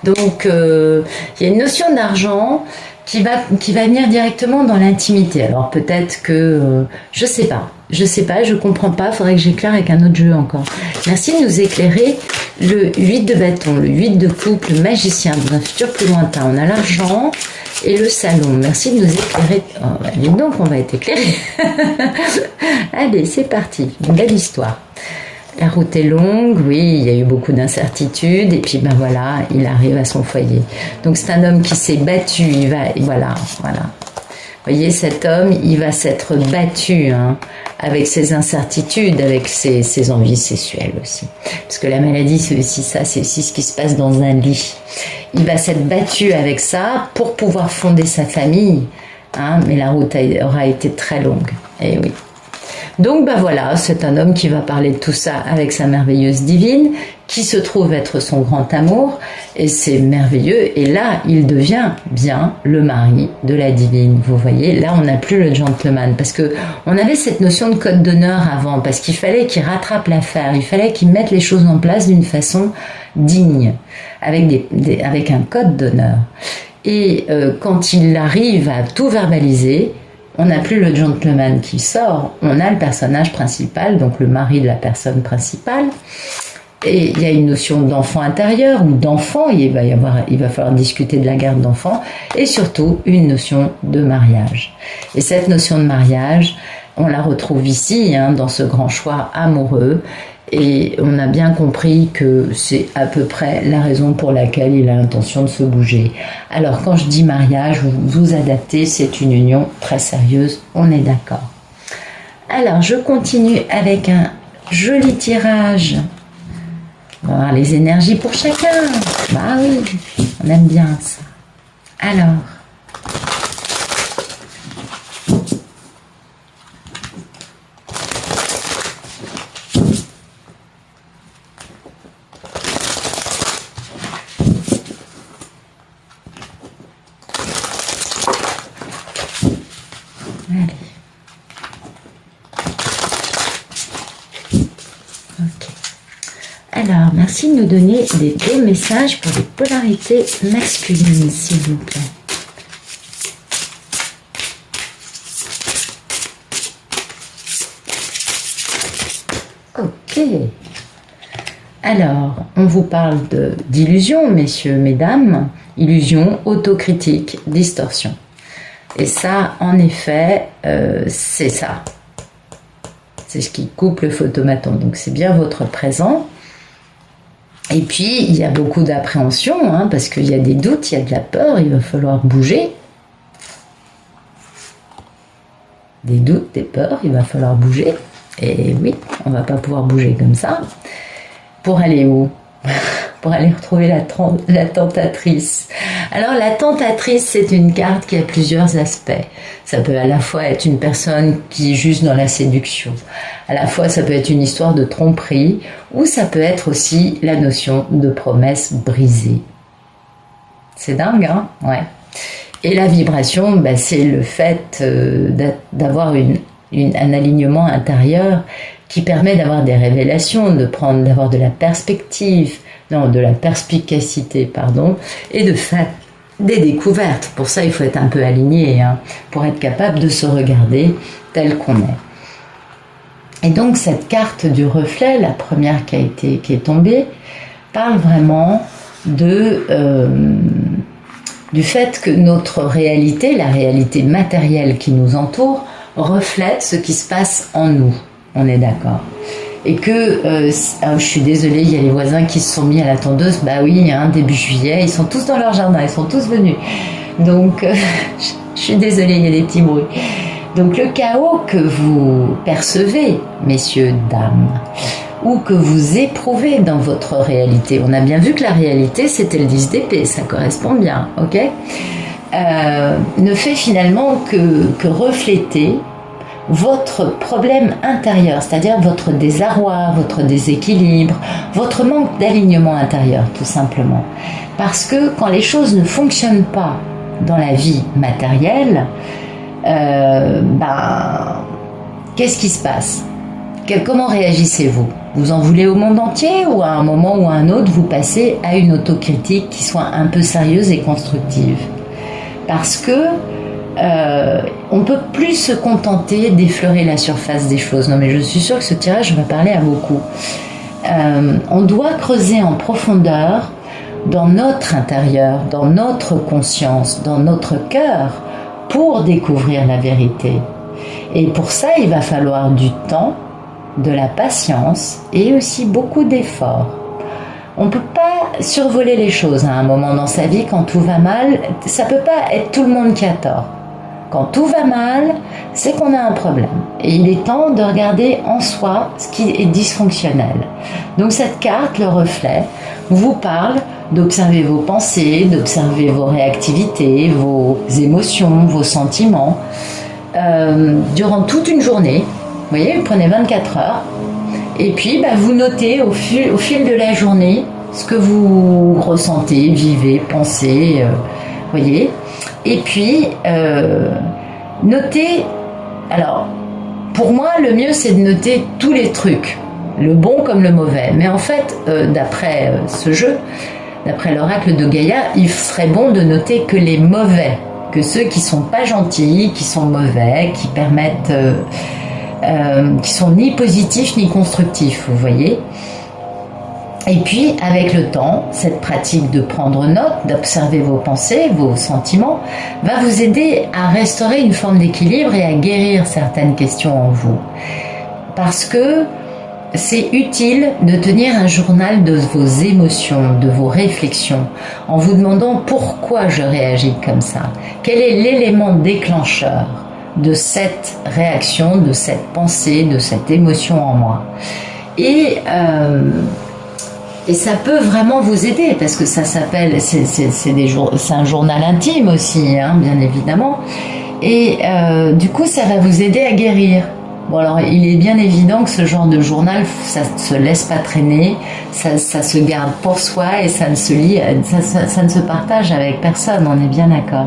Donc, il y a une notion d'argent qui va venir directement dans l'intimité. Alors peut-être que je sais pas, je comprends pas. Faudrait que j'éclaire avec un autre jeu encore. Merci de nous éclairer le 8 de bâton, le 8 de coupe, le magicien dans un futur plus lointain. On a l'argent et le salon. Merci de nous éclairer. Oh, bah, dis donc, on va être éclairé. Allez, c'est parti. Une belle histoire. La route est longue, oui, il y a eu beaucoup d'incertitudes, et puis ben voilà, il arrive à son foyer. Donc c'est un homme qui s'est battu, voilà. Vous voyez, cet homme, il va s'être battu avec ses incertitudes, avec ses envies sexuelles aussi. Parce que la maladie, c'est aussi ça, c'est aussi ce qui se passe dans un lit. Il va s'être battu avec ça pour pouvoir fonder sa famille, mais la route aura été très longue, et oui. Donc ben voilà, c'est un homme qui va parler de tout ça avec sa merveilleuse divine, qui se trouve être son grand amour, et c'est merveilleux, et là il devient bien le mari de la divine. Vous voyez, là on n'a plus le gentleman, parce que on avait cette notion de code d'honneur avant, parce qu'il fallait qu'il rattrape l'affaire, il fallait qu'il mette les choses en place d'une façon digne, avec un code d'honneur. Et quand il arrive à tout verbaliser, on n'a plus le gentleman qui sort, on a le personnage principal, donc le mari de la personne principale. Et il y a une notion d'enfant intérieur ou d'enfant, il va falloir discuter de la garde d'enfant, et surtout une notion de mariage. Et cette notion de mariage, on la retrouve ici, dans ce grand choix amoureux, et on a bien compris que c'est à peu près la raison pour laquelle il a l'intention de se bouger. Alors quand je dis mariage, vous vous adaptez, c'est une union très sérieuse, on est d'accord. Alors je continue avec un joli tirage. On va voir les énergies pour chacun. Bah oui, on aime bien ça. Alors, merci de nous donner des beaux messages pour les polarités masculines, s'il vous plaît. Ok. Alors, on vous parle d'illusion, messieurs, mesdames. Illusion, autocritique, distorsion. Et ça, en effet, c'est ça. C'est ce qui coupe le photomaton. Donc, c'est bien votre présent. Et puis, il y a beaucoup d'appréhension, hein, parce qu'il y a des doutes, il y a de la peur, il va falloir bouger. Des doutes, des peurs, il va falloir bouger. Et oui, on ne va pas pouvoir bouger comme ça. Pour aller où? Pour aller retrouver la tentatrice. Alors la tentatrice, c'est une carte qui a plusieurs aspects. Ça peut à la fois être une personne qui est juste dans la séduction. À la fois, ça peut être une histoire de tromperie, ou ça peut être aussi la notion de promesse brisée. C'est dingue, hein? Ouais. Et la vibration, ben, c'est le fait d'avoir un alignement intérieur qui permet d'avoir des révélations, d'avoir de la perspective, non, de la perspicacité, pardon, et de faire des découvertes. Pour ça, il faut être un peu aligné, hein, pour être capable de se regarder tel qu'on est. Et donc, cette carte du reflet, la première qui est tombée, parle vraiment du fait que notre réalité, la réalité matérielle qui nous entoure, reflète ce qui se passe en nous. On est d'accord. Et que, je suis désolée, il y a les voisins qui se sont mis à la tondeuse. Bah oui, hein, début juillet, ils sont tous dans leur jardin, ils sont tous venus. Donc, je suis désolée, il y a des petits bruits. Donc, le chaos que vous percevez, messieurs, dames, ou que vous éprouvez dans votre réalité, on a bien vu que la réalité, c'était le 10 d'épée, ça correspond bien, ok, ne fait finalement que refléter votre problème intérieur, c'est-à-dire votre désarroi, votre déséquilibre, votre manque d'alignement intérieur, tout simplement. Parce que quand les choses ne fonctionnent pas dans la vie matérielle, qu'est-ce qui se passe? Comment réagissez-vous? Vous en voulez au monde entier, ou à un moment ou à un autre, vous passez à une autocritique qui soit un peu sérieuse et constructive? Parce que on ne peut plus se contenter d'effleurer la surface des choses. Non, mais je suis sûre que ce tirage va parler à beaucoup. On doit creuser en profondeur dans notre intérieur, dans notre conscience, dans notre cœur, pour découvrir la vérité. Et pour ça, il va falloir du temps, de la patience et aussi beaucoup d'efforts. On ne peut pas survoler les choses à un moment dans sa vie quand tout va mal. Ça ne peut pas être tout le monde qui a tort. Quand tout va mal, c'est qu'on a un problème. Et il est temps de regarder en soi ce qui est dysfonctionnel. Donc cette carte, le reflet, vous parle d'observer vos pensées, d'observer vos réactivités, vos émotions, vos sentiments, durant toute une journée. Vous voyez, vous prenez 24 heures. Et puis, vous notez au fil de la journée ce que vous ressentez, vivez, pensez, voyez. Et puis, notez, alors, pour moi, le mieux, c'est de noter tous les trucs, le bon comme le mauvais. Mais en fait, d'après ce jeu, d'après l'oracle de Gaïa, il serait bon de noter que les mauvais, que ceux qui sont pas gentils, qui sont mauvais, qui permettent... qui sont ni positifs ni constructifs, vous voyez. Et puis, avec le temps, cette pratique de prendre note, d'observer vos pensées, vos sentiments, va vous aider à restaurer une forme d'équilibre et à guérir certaines questions en vous. Parce que c'est utile de tenir un journal de vos émotions, de vos réflexions, en vous demandant pourquoi je réagis comme ça. Quel est l'élément déclencheur de cette réaction, de cette pensée, de cette émotion en moi. Et ça peut vraiment vous aider, parce que ça s'appelle, c'est un journal intime aussi, hein, bien évidemment. Et du coup, ça va vous aider à guérir. Bon, alors, il est bien évident que ce genre de journal, ça ne se laisse pas traîner, ça se garde pour soi et ça ne se lit, ça ne se partage avec personne, on est bien d'accord.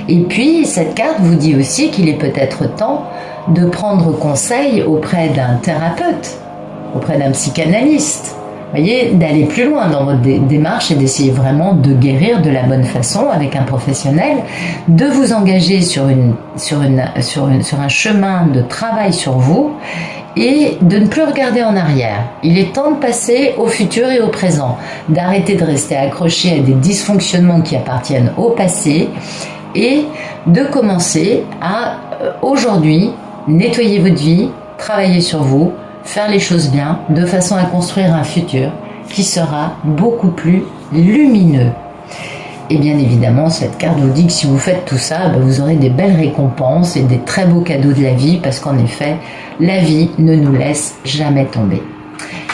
Et puis, cette carte vous dit aussi qu'il est peut-être temps de prendre conseil auprès d'un thérapeute, auprès d'un psychanalyste, voyez, d'aller plus loin dans votre démarche et d'essayer vraiment de guérir de la bonne façon avec un professionnel, de vous engager sur un chemin de travail sur vous et de ne plus regarder en arrière. Il est temps de passer au futur et au présent, d'arrêter de rester accroché à des dysfonctionnements qui appartiennent au passé et de commencer à, aujourd'hui, nettoyer votre vie, travailler sur vous, faire les choses bien, de façon à construire un futur qui sera beaucoup plus lumineux. Et bien évidemment, cette carte vous dit que si vous faites tout ça, vous aurez des belles récompenses et des très beaux cadeaux de la vie, parce qu'en effet, la vie ne nous laisse jamais tomber.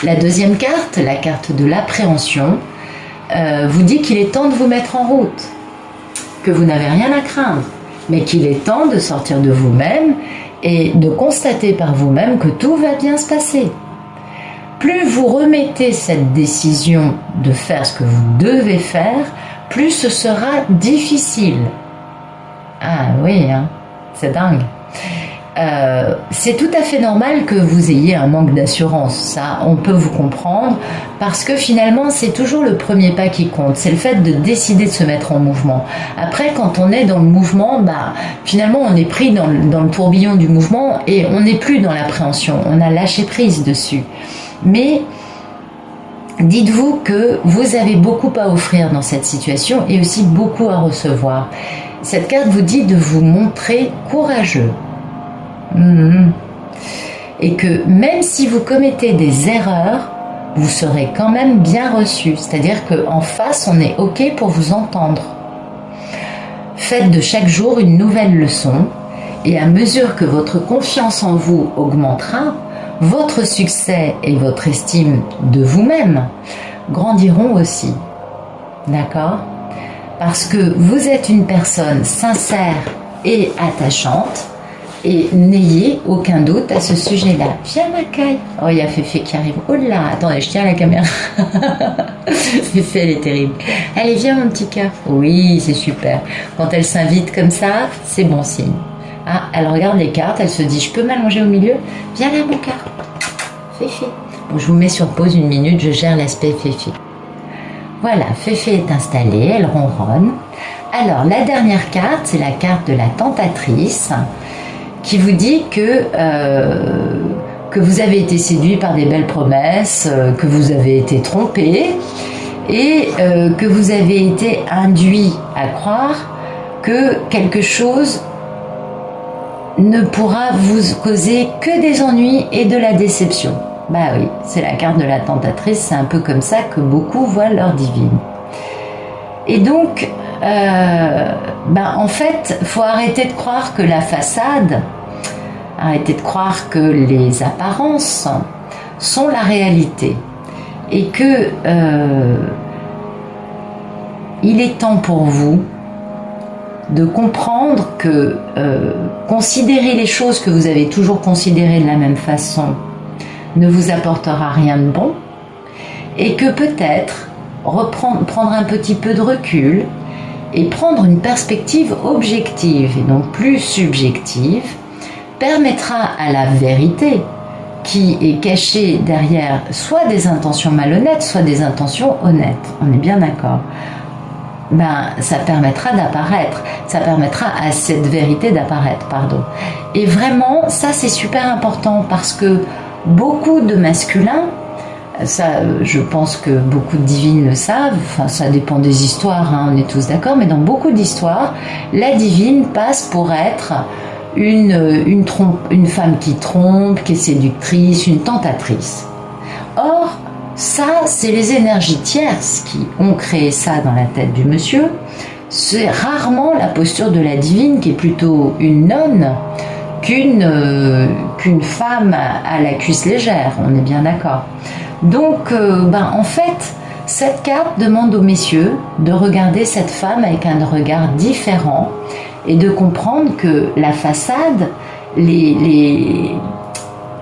La deuxième carte, la carte de l'appréhension, vous dit qu'il est temps de vous mettre en route, que vous n'avez rien à craindre, mais qu'il est temps de sortir de vous-même et de constater par vous-même que tout va bien se passer. Plus vous remettez cette décision de faire ce que vous devez faire, plus ce sera difficile. Ah oui, hein, c'est dingue. C'est tout à fait normal que vous ayez un manque d'assurance, ça on peut vous comprendre, parce que finalement c'est toujours le premier pas qui compte, c'est le fait de décider de se mettre en mouvement. Après, quand on est dans le mouvement, finalement on est pris dans le tourbillon du mouvement et on n'est plus dans l'appréhension, on a lâché prise dessus. Mais dites-vous que vous avez beaucoup à offrir dans cette situation et aussi beaucoup à recevoir. Cette carte vous dit de vous montrer courageux. Et que même si vous commettez des erreurs, vous serez quand même bien reçu. C'est-à-dire qu'en face, on est OK pour vous entendre. Faites de chaque jour une nouvelle leçon et à mesure que votre confiance en vous augmentera, votre succès et votre estime de vous-même grandiront aussi. D'accord ? Parce que vous êtes une personne sincère et attachante. Et n'ayez aucun doute à ce sujet-là. Viens, Macaille. Oh, il y a Féfé qui arrive. Oh là, attendez, je tiens la caméra. Féfé, elle est terrible. Allez, viens, mon petit cœur. Oui, c'est super. Quand elle s'invite comme ça, c'est bon signe. Ah, elle regarde les cartes, elle se dit, je peux m'allonger au milieu? Viens là, mon cœur. Féfé. Bon, je vous mets sur pause une minute, je gère l'aspect Féfé. Voilà, Féfé est installée, elle ronronne. Alors, la dernière carte, c'est la carte de la tentatrice, qui vous dit que vous avez été séduit par des belles promesses, que vous avez été trompé et que vous avez été induit à croire que quelque chose ne pourra vous causer que des ennuis et de la déception. Bah oui, c'est la carte de la tentatrice, c'est un peu comme ça que beaucoup voient leur divine. Et donc, en fait, faut arrêter de croire que la façade, arrêter de croire que les apparences sont la réalité et que il est temps pour vous de comprendre que considérer les choses que vous avez toujours considérées de la même façon ne vous apportera rien de bon et que peut-être prendre un petit peu de recul et prendre une perspective objective et non plus subjective permettra à la vérité qui est cachée derrière soit des intentions malhonnêtes, soit des intentions honnêtes. On est bien d'accord. Ça permettra d'apparaître, ça permettra à cette vérité d'apparaître, pardon. Et vraiment, ça c'est super important parce que beaucoup de masculins, ça je pense que beaucoup de divines le savent, enfin ça dépend des histoires, hein, on est tous d'accord, mais dans beaucoup d'histoires, la divine passe pour être une femme qui trompe, qui est séductrice, une tentatrice. Or, ça, c'est les énergies tierces qui ont créé ça dans la tête du monsieur. C'est rarement la posture de la divine qui est plutôt une nonne qu'une femme à la cuisse légère, on est bien d'accord. Donc, en fait, cette carte demande aux messieurs de regarder cette femme avec un regard différent et de comprendre que la façade,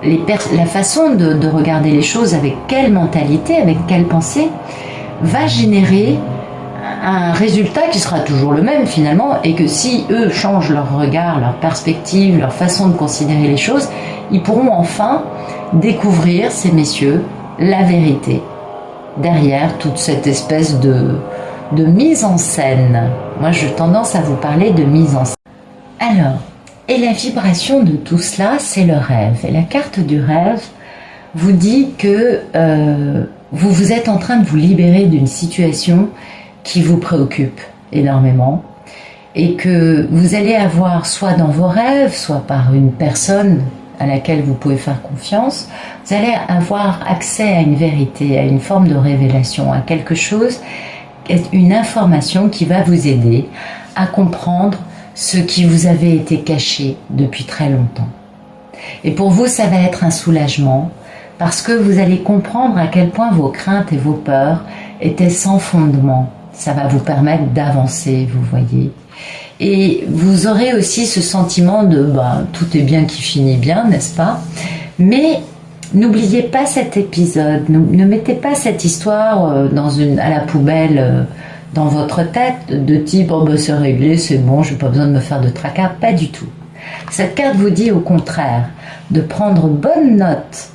la façon de regarder les choses, avec quelle mentalité, avec quelle pensée, va générer un résultat qui sera toujours le même finalement, et que si eux changent leur regard, leur perspective, leur façon de considérer les choses, ils pourront enfin découvrir, ces messieurs, la vérité. derrière toute cette espèce de mise en scène. Moi, j'ai tendance à vous parler de mise en scène. Alors, et la vibration de tout cela, c'est le rêve. Et la carte du rêve vous dit que vous êtes en train de vous libérer d'une situation qui vous préoccupe énormément et que vous allez avoir soit dans vos rêves, soit par une personne à laquelle vous pouvez faire confiance, vous allez avoir accès à une vérité, à une forme de révélation, à quelque chose, une information qui va vous aider à comprendre ce qui vous avait été caché depuis très longtemps. Et pour vous, ça va être un soulagement parce que vous allez comprendre à quel point vos craintes et vos peurs étaient sans fondement. Ça va vous permettre d'avancer, vous voyez. Et vous aurez aussi ce sentiment de tout est bien qui finit bien, n'est-ce pas? Mais n'oubliez pas cet épisode, ne mettez pas cette histoire à la poubelle dans votre tête de type c'est réglé, c'est bon, je n'ai pas besoin de me faire de tracas, pas du tout. Cette carte vous dit au contraire de prendre bonne note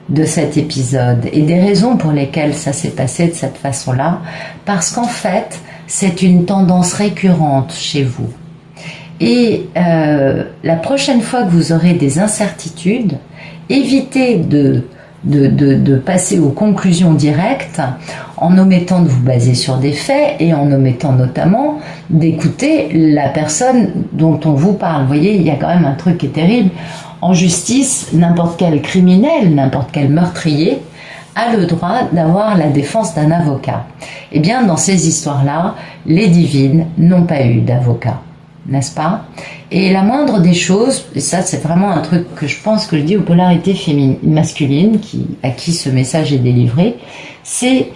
de cet épisode et des raisons pour lesquelles ça s'est passé de cette façon-là, parce qu'en fait, c'est une tendance récurrente chez vous. Et la prochaine fois que vous aurez des incertitudes, évitez de passer aux conclusions directes en omettant de vous baser sur des faits et en omettant notamment d'écouter la personne dont on vous parle. Vous voyez, il y a quand même un truc qui est terrible. En justice, n'importe quel criminel, n'importe quel meurtrier a le droit d'avoir la défense d'un avocat. Eh bien, dans ces histoires-là, les divines n'ont pas eu d'avocat, n'est-ce pas? Et la moindre des choses, et ça c'est vraiment un truc que je pense que je dis aux polarités masculines à qui ce message est délivré, c'est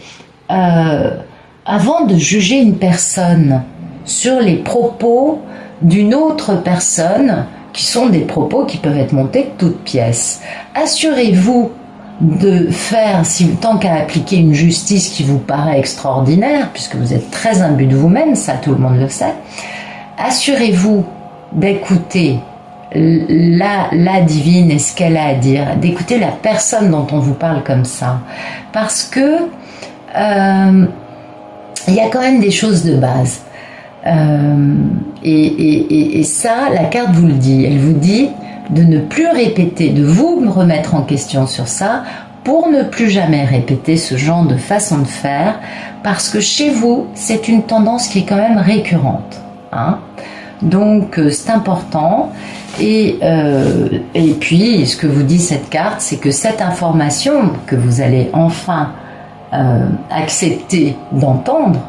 avant de juger une personne sur les propos d'une autre personne, qui sont des propos qui peuvent être montés de toutes pièces, assurez-vous de faire, tant qu'à appliquer une justice qui vous paraît extraordinaire, puisque vous êtes très imbu de vous-même, ça tout le monde le sait, assurez-vous d'écouter la divine et ce qu'elle a à dire, d'écouter la personne dont on vous parle comme ça, parce que il y a quand même des choses de base. Et ça, la carte vous le dit. Elle vous dit de ne plus répéter, de vous remettre en question sur ça pour ne plus jamais répéter ce genre de façon de faire, parce que chez vous, c'est une tendance qui est quand même récurrente. Hein. Donc, c'est important. Et puis, ce que vous dit cette carte, c'est que cette information que vous allez enfin accepter d'entendre,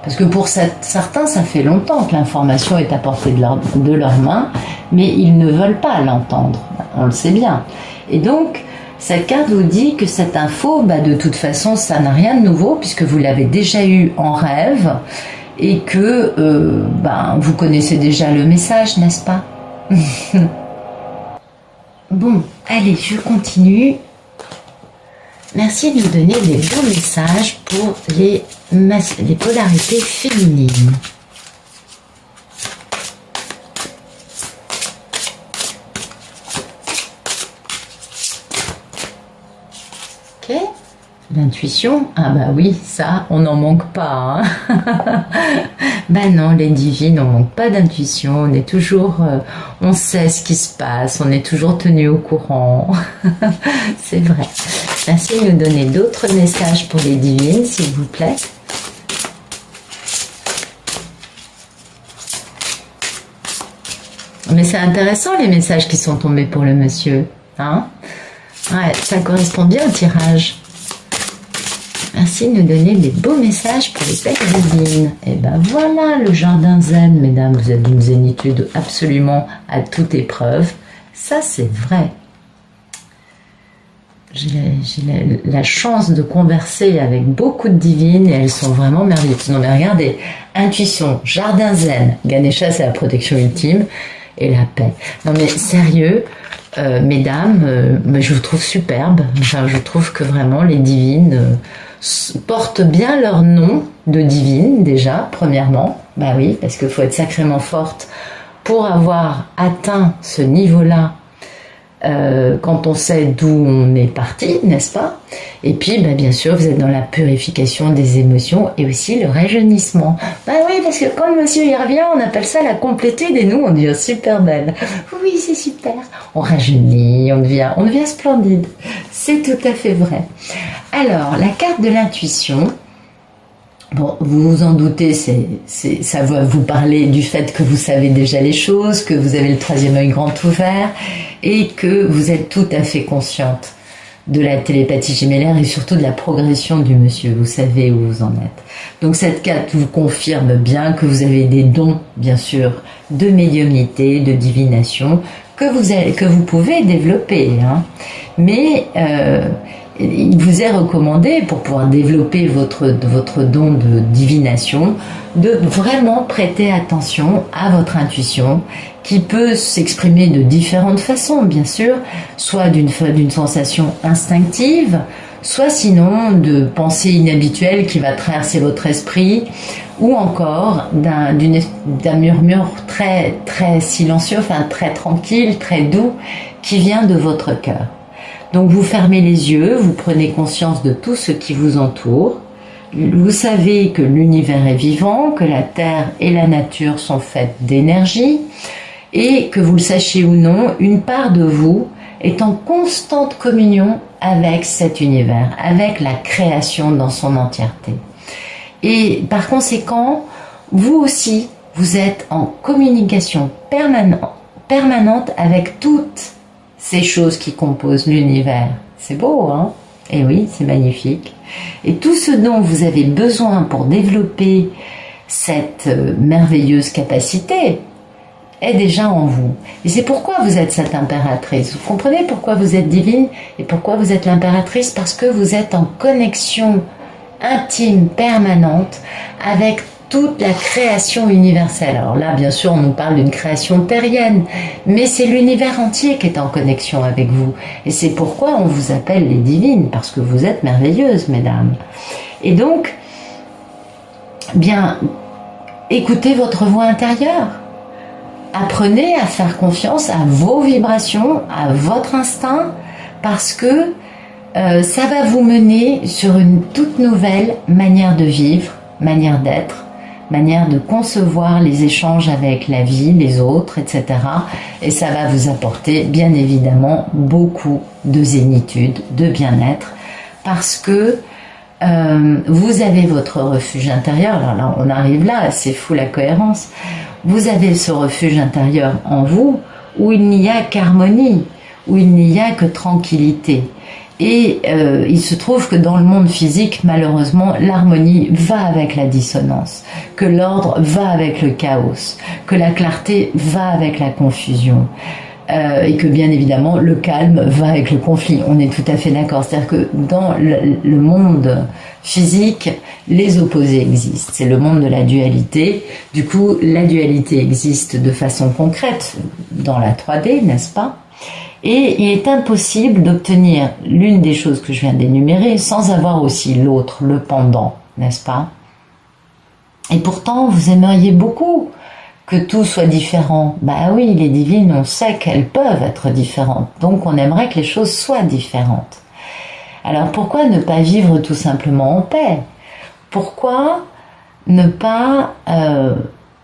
parce que pour certains, ça fait longtemps que l'information est à portée de leurs mains, mais ils ne veulent pas l'entendre, on le sait bien. Et donc, cette carte vous dit que cette info, de toute façon, ça n'a rien de nouveau, puisque vous l'avez déjà eu en rêve, et que vous connaissez déjà le message, n'est-ce pas? Bon, allez, je continue. Merci de nous donner des bons messages pour les polarités féminines. Ok, l'intuition, oui, ça, on n'en manque pas. Hein. Non, les divines, on manque pas d'intuition, on est toujours, on sait ce qui se passe, on est toujours tenu au courant. C'est vrai. Merci de nous donner d'autres messages pour les divines, s'il vous plaît. Mais c'est intéressant les messages qui sont tombés pour le monsieur. Hein? Ouais, ça correspond bien au tirage. Merci de nous donner des beaux messages pour les belles divines. Et voilà le jardin zen, mesdames. Vous êtes d'une zénitude absolument à toute épreuve. Ça, c'est vrai. J'ai la chance de converser avec beaucoup de divines et elles sont vraiment merveilleuses. Non mais regardez, intuition, jardin zen, Ganesha c'est la protection ultime et la paix. Non mais sérieux, mesdames, je vous trouve superbe. Enfin, je trouve que vraiment les divines portent bien leur nom de divine déjà, premièrement. Oui, parce qu'il faut être sacrément forte pour avoir atteint ce niveau-là quand on sait d'où on est parti, n'est-ce pas? Et puis, bien sûr, vous êtes dans la purification des émotions et aussi le rajeunissement. Oui, parce que quand le monsieur y revient, on appelle ça la complétude et nous, on devient super belle. Oui, c'est super. On rajeunit, on devient splendide. C'est tout à fait vrai. Alors, la carte de l'intuition. Bon, vous vous en doutez, ça va vous parler du fait que vous savez déjà les choses, que vous avez le troisième œil grand ouvert et que vous êtes tout à fait consciente de la télépathie gémellaire et surtout de la progression du monsieur. Vous savez où vous en êtes. Donc cette carte vous confirme bien que vous avez des dons, bien sûr, de médiumnité, de divination, que vous pouvez développer. Hein. Mais il vous est recommandé, pour pouvoir développer votre don de divination, de vraiment prêter attention à votre intuition, qui peut s'exprimer de différentes façons, bien sûr, soit d'une sensation instinctive, soit sinon de pensée inhabituelle qui va traverser votre esprit, ou encore d'un murmure très, très silencieux, enfin très tranquille, très doux, qui vient de votre cœur. Donc vous fermez les yeux, vous prenez conscience de tout ce qui vous entoure. Vous savez que l'univers est vivant, que la terre et la nature sont faites d'énergie et que vous le sachiez ou non, une part de vous est en constante communion avec cet univers, avec la création dans son entièreté. Et par conséquent, vous aussi, vous êtes en communication permanente avec toutes ces choses qui composent l'univers. C'est beau, hein? Et oui, c'est magnifique. Et tout ce dont vous avez besoin pour développer cette merveilleuse capacité est déjà en vous. Et c'est pourquoi vous êtes cette impératrice. Vous comprenez pourquoi vous êtes divine et pourquoi vous êtes l'impératrice? Parce que vous êtes en connexion intime, permanente, avec toute la création universelle. Alors là, bien sûr, on nous parle d'une création terrienne, mais c'est l'univers entier qui est en connexion avec vous. Et c'est pourquoi on vous appelle les divines, parce que vous êtes merveilleuses, mesdames. Et donc, bien, écoutez votre voix intérieure. Apprenez à faire confiance à vos vibrations, à votre instinct, parce que ça va vous mener sur une toute nouvelle manière de vivre, manière d'être, manière de concevoir les échanges avec la vie, les autres, etc. Et ça va vous apporter, bien évidemment, beaucoup de zénitude, de bien-être, parce que vous avez votre refuge intérieur. Alors là, on arrive là, c'est fou la cohérence. Vous avez ce refuge intérieur en vous, où il n'y a qu'harmonie, où il n'y a que tranquillité. Et il se trouve que dans le monde physique, malheureusement, l'harmonie va avec la dissonance, que l'ordre va avec le chaos, que la clarté va avec la confusion, et que bien évidemment le calme va avec le conflit. On est tout à fait d'accord. C'est-à-dire que dans le monde physique, les opposés existent. C'est le monde de la dualité. Du coup, la dualité existe de façon concrète dans la 3D, n'est-ce pas ? Et il est impossible d'obtenir l'une des choses que je viens d'énumérer sans avoir aussi l'autre, le pendant, n'est-ce pas? Et pourtant, vous aimeriez beaucoup que tout soit différent. Bah oui, les divines, on sait qu'elles peuvent être différentes. Donc on aimerait que les choses soient différentes. Alors pourquoi ne pas vivre tout simplement en paix? Pourquoi ne pas...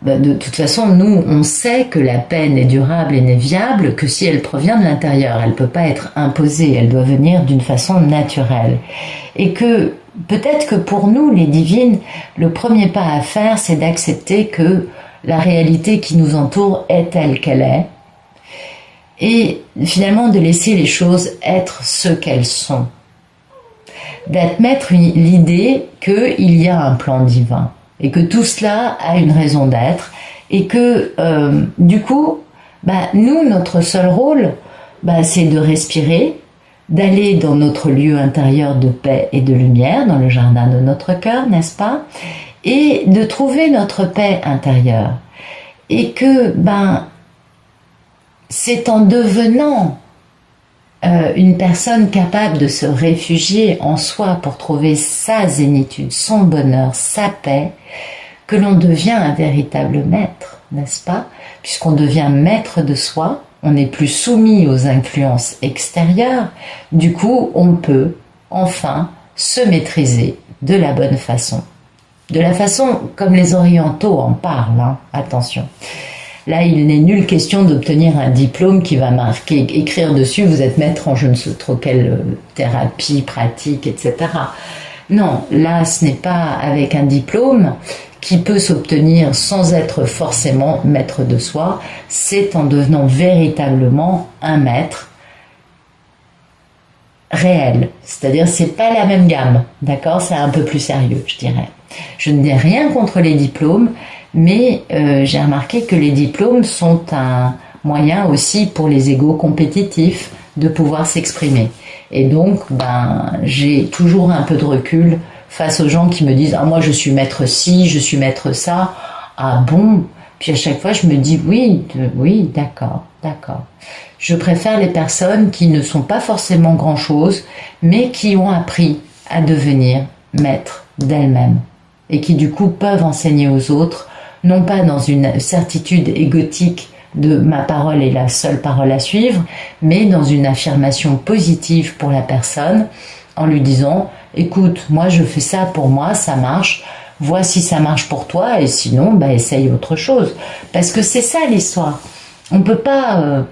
de toute façon, nous, on sait que la paix n'est durable et n'est viable que si elle provient de l'intérieur. Elle ne peut pas être imposée, elle doit venir d'une façon naturelle. Et que peut-être que pour nous, les divines, le premier pas à faire, c'est d'accepter que la réalité qui nous entoure est telle qu'elle est, et finalement de laisser les choses être ce qu'elles sont. D'admettre l'idée qu'il y a un plan divin. Et que tout cela a une raison d'être, et que du coup, nous, notre seul rôle, c'est de respirer, d'aller dans notre lieu intérieur de paix et de lumière, dans le jardin de notre cœur, n'est-ce pas? Et de trouver notre paix intérieure. Et que, c'est en devenant une personne capable de se réfugier en soi pour trouver sa zénitude, son bonheur, sa paix, que l'on devient un véritable maître, n'est-ce pas? Puisqu'on devient maître de soi, on n'est plus soumis aux influences extérieures, du coup on peut enfin se maîtriser de la bonne façon. De la façon comme les orientaux en parlent, hein, attention. Là, il n'est nulle question d'obtenir un diplôme qui va marquer, écrire dessus, vous êtes maître en je ne sais trop quelle thérapie, pratique, etc. Non, là, ce n'est pas avec un diplôme qui peut s'obtenir sans être forcément maître de soi, c'est en devenant véritablement un maître réel. C'est-à-dire, c'est pas la même gamme, d'accord? C'est un peu plus sérieux, je dirais. Je n'ai rien contre les diplômes, mais j'ai remarqué que les diplômes sont un moyen aussi pour les égos compétitifs de pouvoir s'exprimer. Et donc, j'ai toujours un peu de recul face aux gens qui me disent « Ah, moi, je suis maître ci, je suis maître ça. » Ah bon? Puis à chaque fois, je me dis « Oui, d'accord. Je préfère les personnes qui ne sont pas forcément grand-chose, mais qui ont appris à devenir maîtres d'elles-mêmes et qui, du coup, peuvent enseigner aux autres, non pas dans une certitude égotique de ma parole est la seule parole à suivre, mais dans une affirmation positive pour la personne, en lui disant « Écoute, moi je fais ça pour moi, ça marche, vois si ça marche pour toi, et sinon, essaye autre chose. » Parce que c'est ça l'histoire. On peut pas...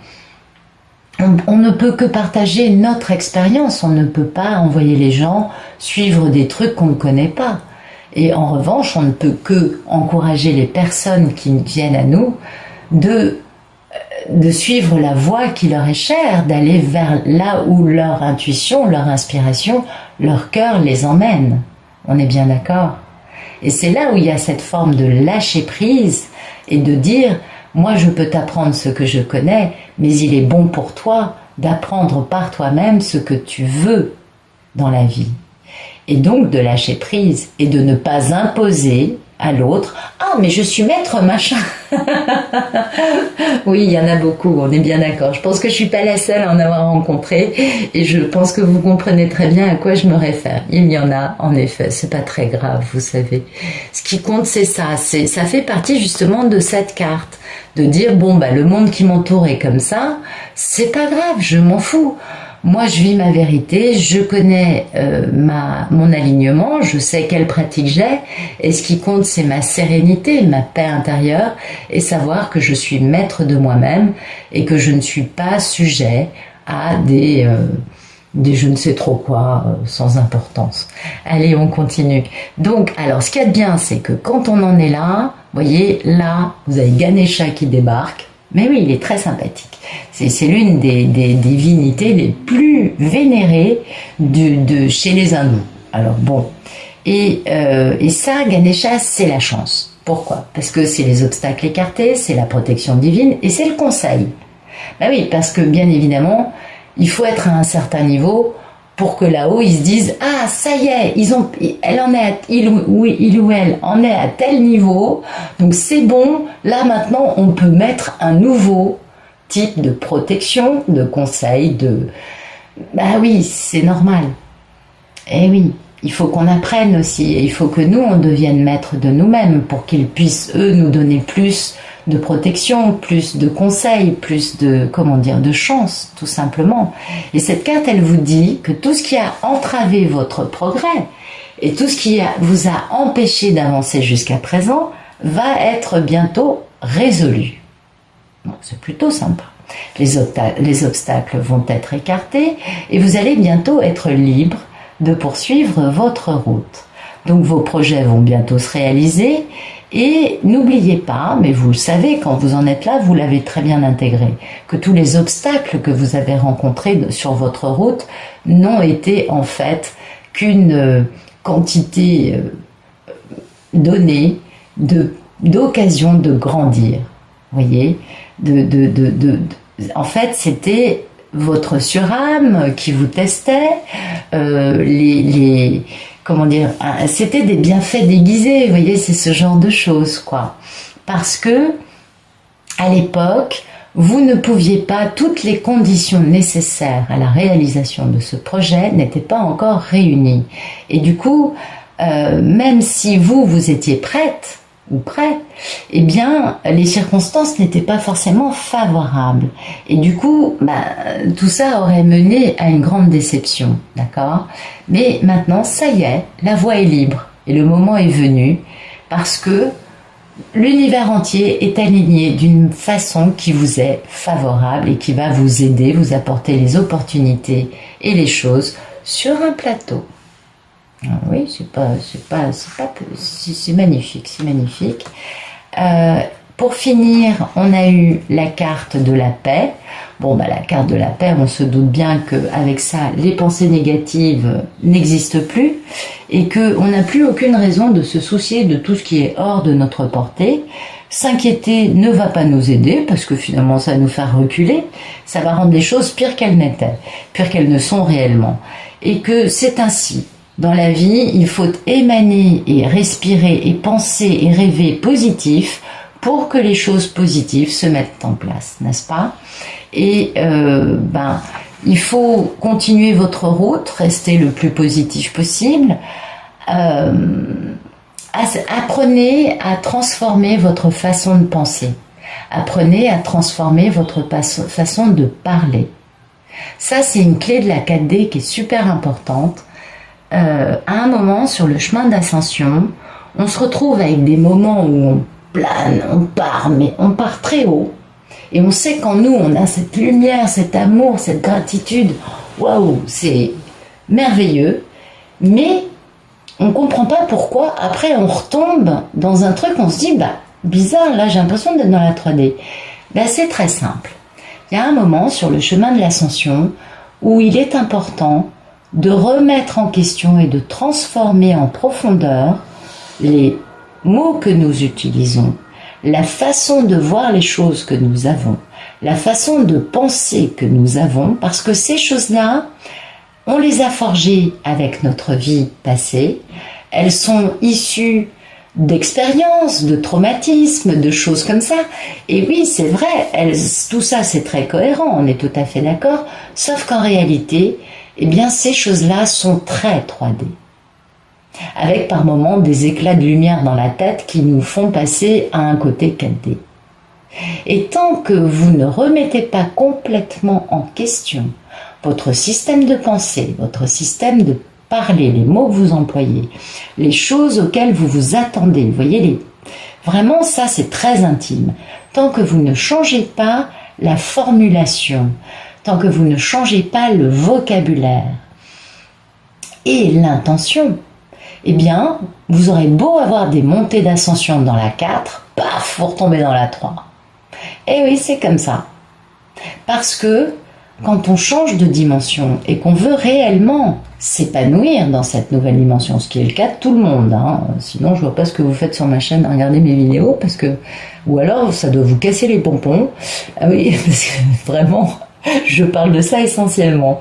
on ne peut que partager notre expérience, on ne peut pas envoyer les gens suivre des trucs qu'on ne connaît pas. Et en revanche, on ne peut que encourager les personnes qui viennent à nous de suivre la voie qui leur est chère, d'aller vers là où leur intuition, leur inspiration, leur cœur les emmène. On est bien d'accord? Et c'est là où il y a cette forme de lâcher prise et de dire « Moi, je peux t'apprendre ce que je connais, mais il est bon pour toi d'apprendre par toi-même ce que tu veux dans la vie. » Et donc de lâcher prise et de ne pas imposer à l'autre « Ah, mais je suis maître machin !» Oui, il y en a beaucoup, on est bien d'accord. Je pense que je suis pas la seule à en avoir rencontré et je pense que vous comprenez très bien à quoi je me réfère. Il y en a, en effet, c'est pas très grave, vous savez. Ce qui compte, c'est ça. Ça fait partie justement de cette carte. De dire, bon, le monde qui m'entoure est comme ça, c'est pas grave, je m'en fous. Moi, je vis ma vérité, je connais mon alignement, je sais quelle pratique j'ai, et ce qui compte, c'est ma sérénité, ma paix intérieure, et savoir que je suis maître de moi-même, et que je ne suis pas sujet à des je ne sais trop quoi, sans importance. Allez, on continue. Donc, alors, ce qu'il y a de bien, c'est que quand on en est là, vous voyez, là, vous avez Ganesha qui débarque. Mais oui, il est très sympathique. C'est l'une des divinités les plus vénérées chez les hindous. Alors bon, et ça, Ganesha, c'est la chance. Pourquoi? Parce que c'est les obstacles écartés, c'est la protection divine et c'est le conseil. Ben oui, parce que bien évidemment, il faut être à un certain niveau pour que là-haut, ils se disent « Ah, ça y est, il ou elle en est à tel niveau, donc c'est bon, là maintenant, on peut mettre un nouveau type de protection, de conseil, Bah oui, c'est normal. Eh oui, il faut qu'on apprenne aussi, et il faut que nous, on devienne maîtres de nous-mêmes pour qu'ils puissent, eux, nous donner plus de protection, plus de conseils, plus de, de chance, tout simplement. Et cette carte, elle vous dit que tout ce qui a entravé votre progrès et tout ce qui vous a empêché d'avancer jusqu'à présent va être bientôt résolu. Bon, c'est plutôt sympa. Les obstacles vont être écartés et vous allez bientôt être libre de poursuivre votre route. Donc vos projets vont bientôt se réaliser. Et n'oubliez pas, mais vous le savez, quand vous en êtes là, vous l'avez très bien intégré, que tous les obstacles que vous avez rencontrés sur votre route n'ont été en fait qu'une quantité donnée d'occasion de grandir. Vous voyez, en fait, c'était votre surâme qui vous testait, c'était des bienfaits déguisés, vous voyez, c'est ce genre de choses, quoi. Parce que, à l'époque, vous ne pouviez pas, toutes les conditions nécessaires à la réalisation de ce projet n'étaient pas encore réunies. Et du coup, même si vous étiez prête ou près, eh bien, les circonstances n'étaient pas forcément favorables. Et du coup, tout ça aurait mené à une grande déception, d'accord? Mais maintenant, ça y est, la voie est libre. Et le moment est venu, parce que l'univers entier est aligné d'une façon qui vous est favorable et qui va vous aider, vous apporter les opportunités et les choses sur un plateau. Oui, c'est magnifique, c'est magnifique. Pour finir, on a eu la carte de la paix. Bon, la carte de la paix, on se doute bien qu'avec ça, les pensées négatives n'existent plus et qu'on n'a plus aucune raison de se soucier de tout ce qui est hors de notre portée. S'inquiéter ne va pas nous aider parce que finalement, ça va nous faire reculer. Ça va rendre les choses pires qu'elles n'étaient, pires qu'elles ne sont réellement. Et que c'est ainsi. Dans la vie, il faut émaner et respirer et penser et rêver positif pour que les choses positives se mettent en place, n'est-ce pas? Et il faut continuer votre route, rester le plus positif possible. Apprenez à transformer votre façon de penser. Apprenez à transformer votre façon de parler. Ça, c'est une clé de la 4D qui est super importante. À un moment, sur le chemin d'ascension, on se retrouve avec des moments où on plane, on part, mais on part très haut. Et on sait qu'en nous, on a cette lumière, cet amour, cette gratitude. Waouh, c'est merveilleux. Mais on ne comprend pas pourquoi. Après, on retombe dans un truc, on se dit, bizarre, là, j'ai l'impression d'être dans la 3D. C'est très simple. Il y a un moment sur le chemin de l'ascension où il est important de remettre en question et de transformer en profondeur les mots que nous utilisons, la façon de voir les choses que nous avons, la façon de penser que nous avons, parce que ces choses-là, on les a forgées avec notre vie passée, elles sont issues d'expériences, de traumatismes, de choses comme ça. Et oui, c'est vrai, tout ça c'est très cohérent, on est tout à fait d'accord, sauf qu'en réalité, eh bien, ces choses-là sont très 3D. Avec par moments des éclats de lumière dans la tête qui nous font passer à un côté 4D. Et tant que vous ne remettez pas complètement en question votre système de pensée, votre système de parler, les mots que vous employez, les choses auxquelles vous vous attendez, vous voyez, vraiment ça c'est très intime. Tant que vous ne changez pas la formulation, tant que vous ne changez pas le vocabulaire et l'intention, eh bien, vous aurez beau avoir des montées d'ascension dans la 4, paf, vous retombez dans la 3. Et oui, c'est comme ça. Parce que quand on change de dimension et qu'on veut réellement s'épanouir dans cette nouvelle dimension, ce qui est le cas de tout le monde, sinon je vois pas ce que vous faites sur ma chaîne, regardez mes vidéos, parce que, ou alors ça doit vous casser les pompons. Ah oui, parce que vraiment, je parle de ça essentiellement,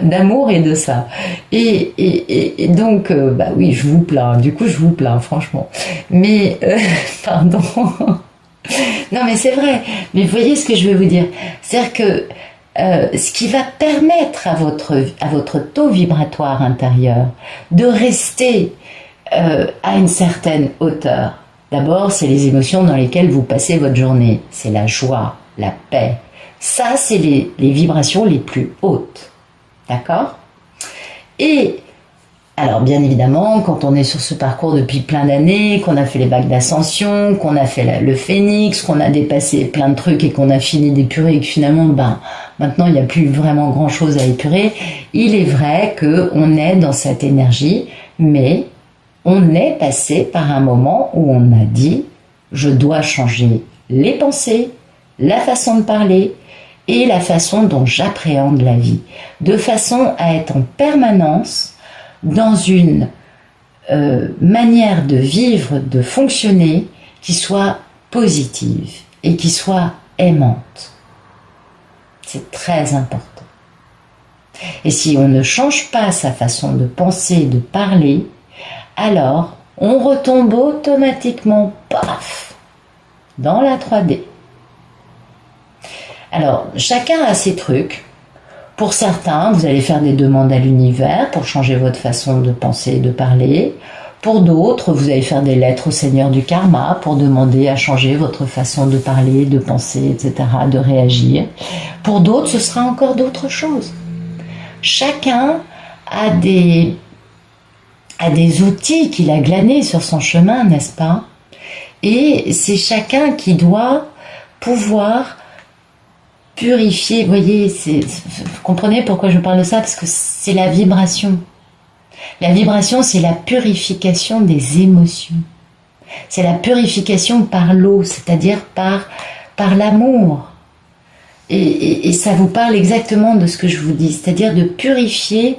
d'amour et de ça. Et donc, oui, je vous plains. Du coup, je vous plains, franchement. Mais, pardon. Non, mais c'est vrai. Mais vous voyez ce que je veux vous dire. C'est-à-dire que ce qui va permettre à votre taux vibratoire intérieur de rester à une certaine hauteur. D'abord, c'est les émotions dans lesquelles vous passez votre journée. C'est la joie, la paix. Ça, c'est les vibrations les plus hautes. D'accord? Et, alors bien évidemment, quand on est sur ce parcours depuis plein d'années, qu'on a fait les bacs d'ascension, qu'on a fait le phénix, qu'on a dépassé plein de trucs et qu'on a fini d'épurer et que finalement, maintenant, il n'y a plus vraiment grand-chose à épurer, il est vrai qu'on est dans cette énergie, mais on est passé par un moment où on a dit « je dois changer les pensées, la façon de parler, et la façon dont j'appréhende la vie, de façon à être en permanence dans une manière de vivre, de fonctionner qui soit positive et qui soit aimante. C'est très important. Et si on ne change pas sa façon de penser, de parler, alors on retombe automatiquement, paf, dans la 3D. Alors, chacun a ses trucs. Pour certains, vous allez faire des demandes à l'univers pour changer votre façon de penser et de parler. Pour d'autres, vous allez faire des lettres au Seigneur du Karma pour demander à changer votre façon de parler, de penser, etc., de réagir. Pour d'autres, ce sera encore d'autres choses. Chacun a des outils qu'il a glanés sur son chemin, n'est-ce pas? Et c'est chacun qui doit pouvoir purifier. Vous voyez, vous comprenez pourquoi je parle de ça? Parce que c'est la vibration. La vibration, c'est la purification des émotions. C'est la purification par l'eau, c'est-à-dire par l'amour. Et ça vous parle exactement de ce que je vous dis, c'est-à-dire de purifier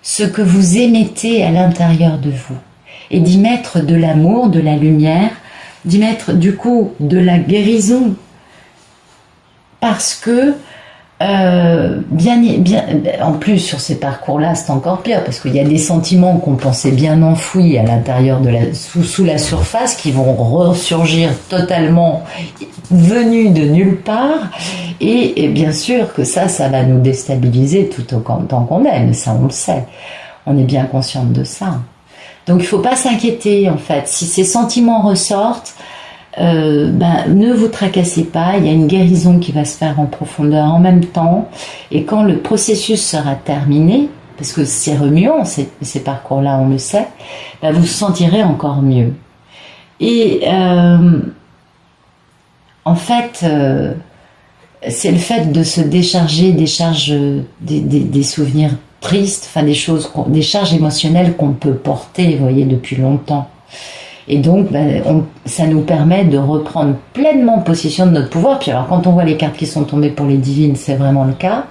ce que vous émettez à l'intérieur de vous. Et d'y mettre de l'amour, de la lumière, d'y mettre du coup de la guérison. Parce que en plus sur ces parcours-là, c'est encore pire parce qu'il y a des sentiments qu'on pensait bien enfouis à l'intérieur sous la surface qui vont ressurgir totalement venus de nulle part et bien sûr que ça va nous déstabiliser tout autant qu'on aime, ça on le sait, on est bien consciente de ça. Donc il ne faut pas s'inquiéter en fait, si ces sentiments ressortent, ne vous tracassez pas, il y a une guérison qui va se faire en profondeur en même temps et quand le processus sera terminé, parce que c'est remuant ces parcours-là, on le sait, vous vous sentirez encore mieux. Et en fait, c'est le fait de se décharger des souvenirs tristes, enfin des charges émotionnelles qu'on peut porter, vous voyez, depuis longtemps. Et donc, ça nous permet de reprendre pleinement possession de notre pouvoir. Puis alors, quand on voit les cartes qui sont tombées pour les divines, c'est vraiment le cas.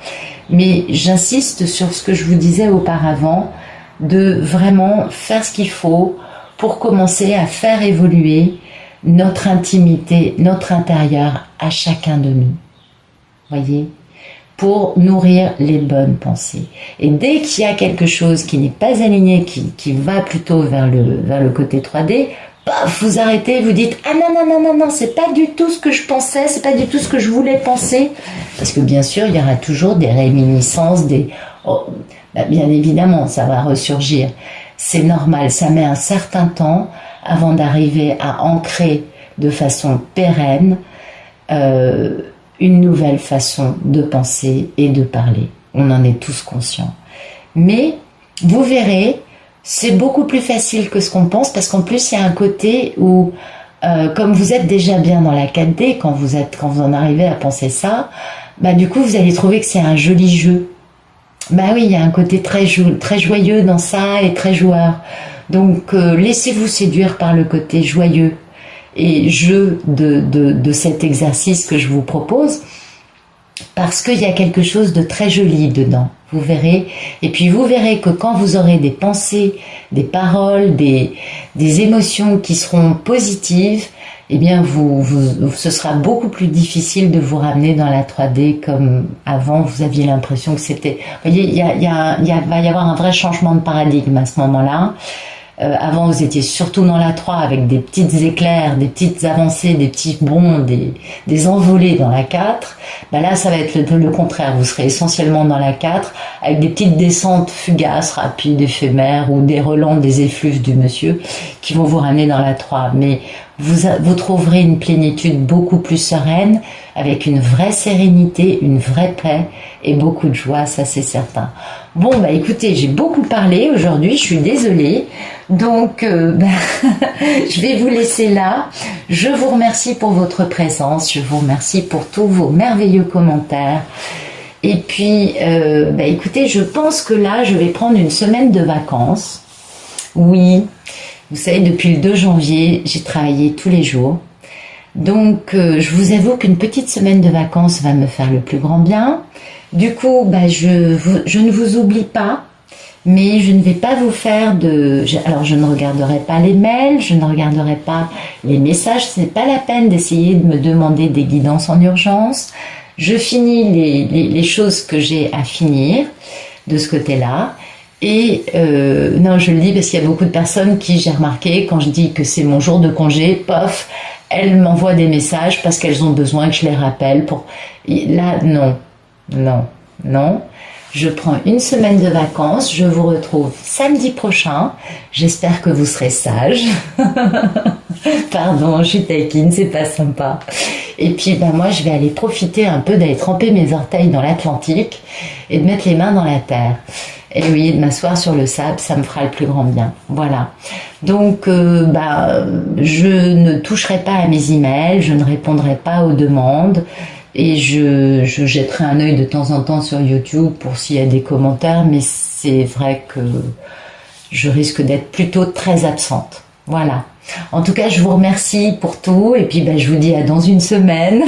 Mais j'insiste sur ce que je vous disais auparavant, de vraiment faire ce qu'il faut pour commencer à faire évoluer notre intimité, notre intérieur à chacun de nous. Voyez ? Pour nourrir les bonnes pensées. Et dès qu'il y a quelque chose qui n'est pas aligné, qui va plutôt vers le côté 3D, paf, vous arrêtez, vous dites « Ah non, c'est pas du tout ce que je pensais, c'est pas du tout ce que je voulais penser. » Parce que bien sûr, il y aura toujours des réminiscences, bien évidemment, ça va ressurgir. C'est normal, ça met un certain temps avant d'arriver à ancrer de façon pérenne une nouvelle façon de penser et de parler. On en est tous conscients. Mais, vous verrez, c'est beaucoup plus facile que ce qu'on pense, parce qu'en plus, il y a un côté où, comme vous êtes déjà bien dans la 4D, quand vous en arrivez à penser ça, du coup, vous allez trouver que c'est un joli jeu. Oui, il y a un côté très joyeux dans ça, et très joueur. Donc, laissez-vous séduire par le côté joyeux et jeu de cet exercice que je vous propose, parce qu'il y a quelque chose de très joli dedans, vous verrez. Et puis vous verrez que quand vous aurez des pensées, des paroles, des émotions qui seront positives, eh bien ce sera beaucoup plus difficile de vous ramener dans la 3D comme avant vous aviez l'impression que c'était. Vous voyez, il va y avoir un vrai changement de paradigme à ce moment-là. Avant, vous étiez surtout dans la 3 avec des petites éclairs, des petites avancées, des petits bonds, des envolées dans la 4. Là, ça va être le contraire. Vous serez essentiellement dans la 4 avec des petites descentes fugaces, rapides, éphémères ou des relents, des effluves du monsieur qui vont vous ramener dans la 3. Mais vous trouverez une plénitude beaucoup plus sereine avec une vraie sérénité, une vraie paix et beaucoup de joie, ça c'est certain. Bon, écoutez, j'ai beaucoup parlé aujourd'hui, je suis désolée. Donc, je vais vous laisser là. Je vous remercie pour votre présence, je vous remercie pour tous vos merveilleux commentaires. Et puis, écoutez, je pense que là, je vais prendre une semaine de vacances. Oui, vous savez, depuis le 2 janvier, j'ai travaillé tous les jours. Donc, je vous avoue qu'une petite semaine de vacances va me faire le plus grand bien. Du coup, je ne vous oublie pas, mais je ne vais pas vous faire alors, je ne regarderai pas les mails, je ne regarderai pas les messages. Ce n'est pas la peine d'essayer de me demander des guidances en urgence. Je finis les choses que j'ai à finir de ce côté-là. Et non, je le dis parce qu'il y a beaucoup de personnes qui, j'ai remarqué, quand je dis que c'est mon jour de congé, pof, elles m'envoient des messages parce qu'elles ont besoin que je les rappelle. Là, non. Je prends une semaine de vacances. Je vous retrouve samedi prochain. J'espère que vous serez sages. Pardon, je suis taquine, c'est pas sympa. Et puis moi je vais aller profiter un peu d'aller tremper mes orteils dans l'Atlantique et de mettre les mains dans la terre. Et oui, de m'asseoir sur le sable, ça me fera le plus grand bien. Voilà. Donc je ne toucherai pas à mes emails, je ne répondrai pas aux demandes et je jetterai un œil de temps en temps sur YouTube pour s'il y a des commentaires, mais c'est vrai que je risque d'être plutôt très absente. Voilà. En tout cas, je vous remercie pour tout et puis je vous dis à dans une semaine.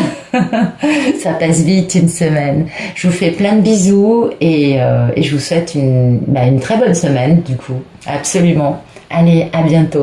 Ça passe vite une semaine. Je vous fais plein de bisous et je vous souhaite une très bonne semaine du coup. Absolument. Allez, à bientôt.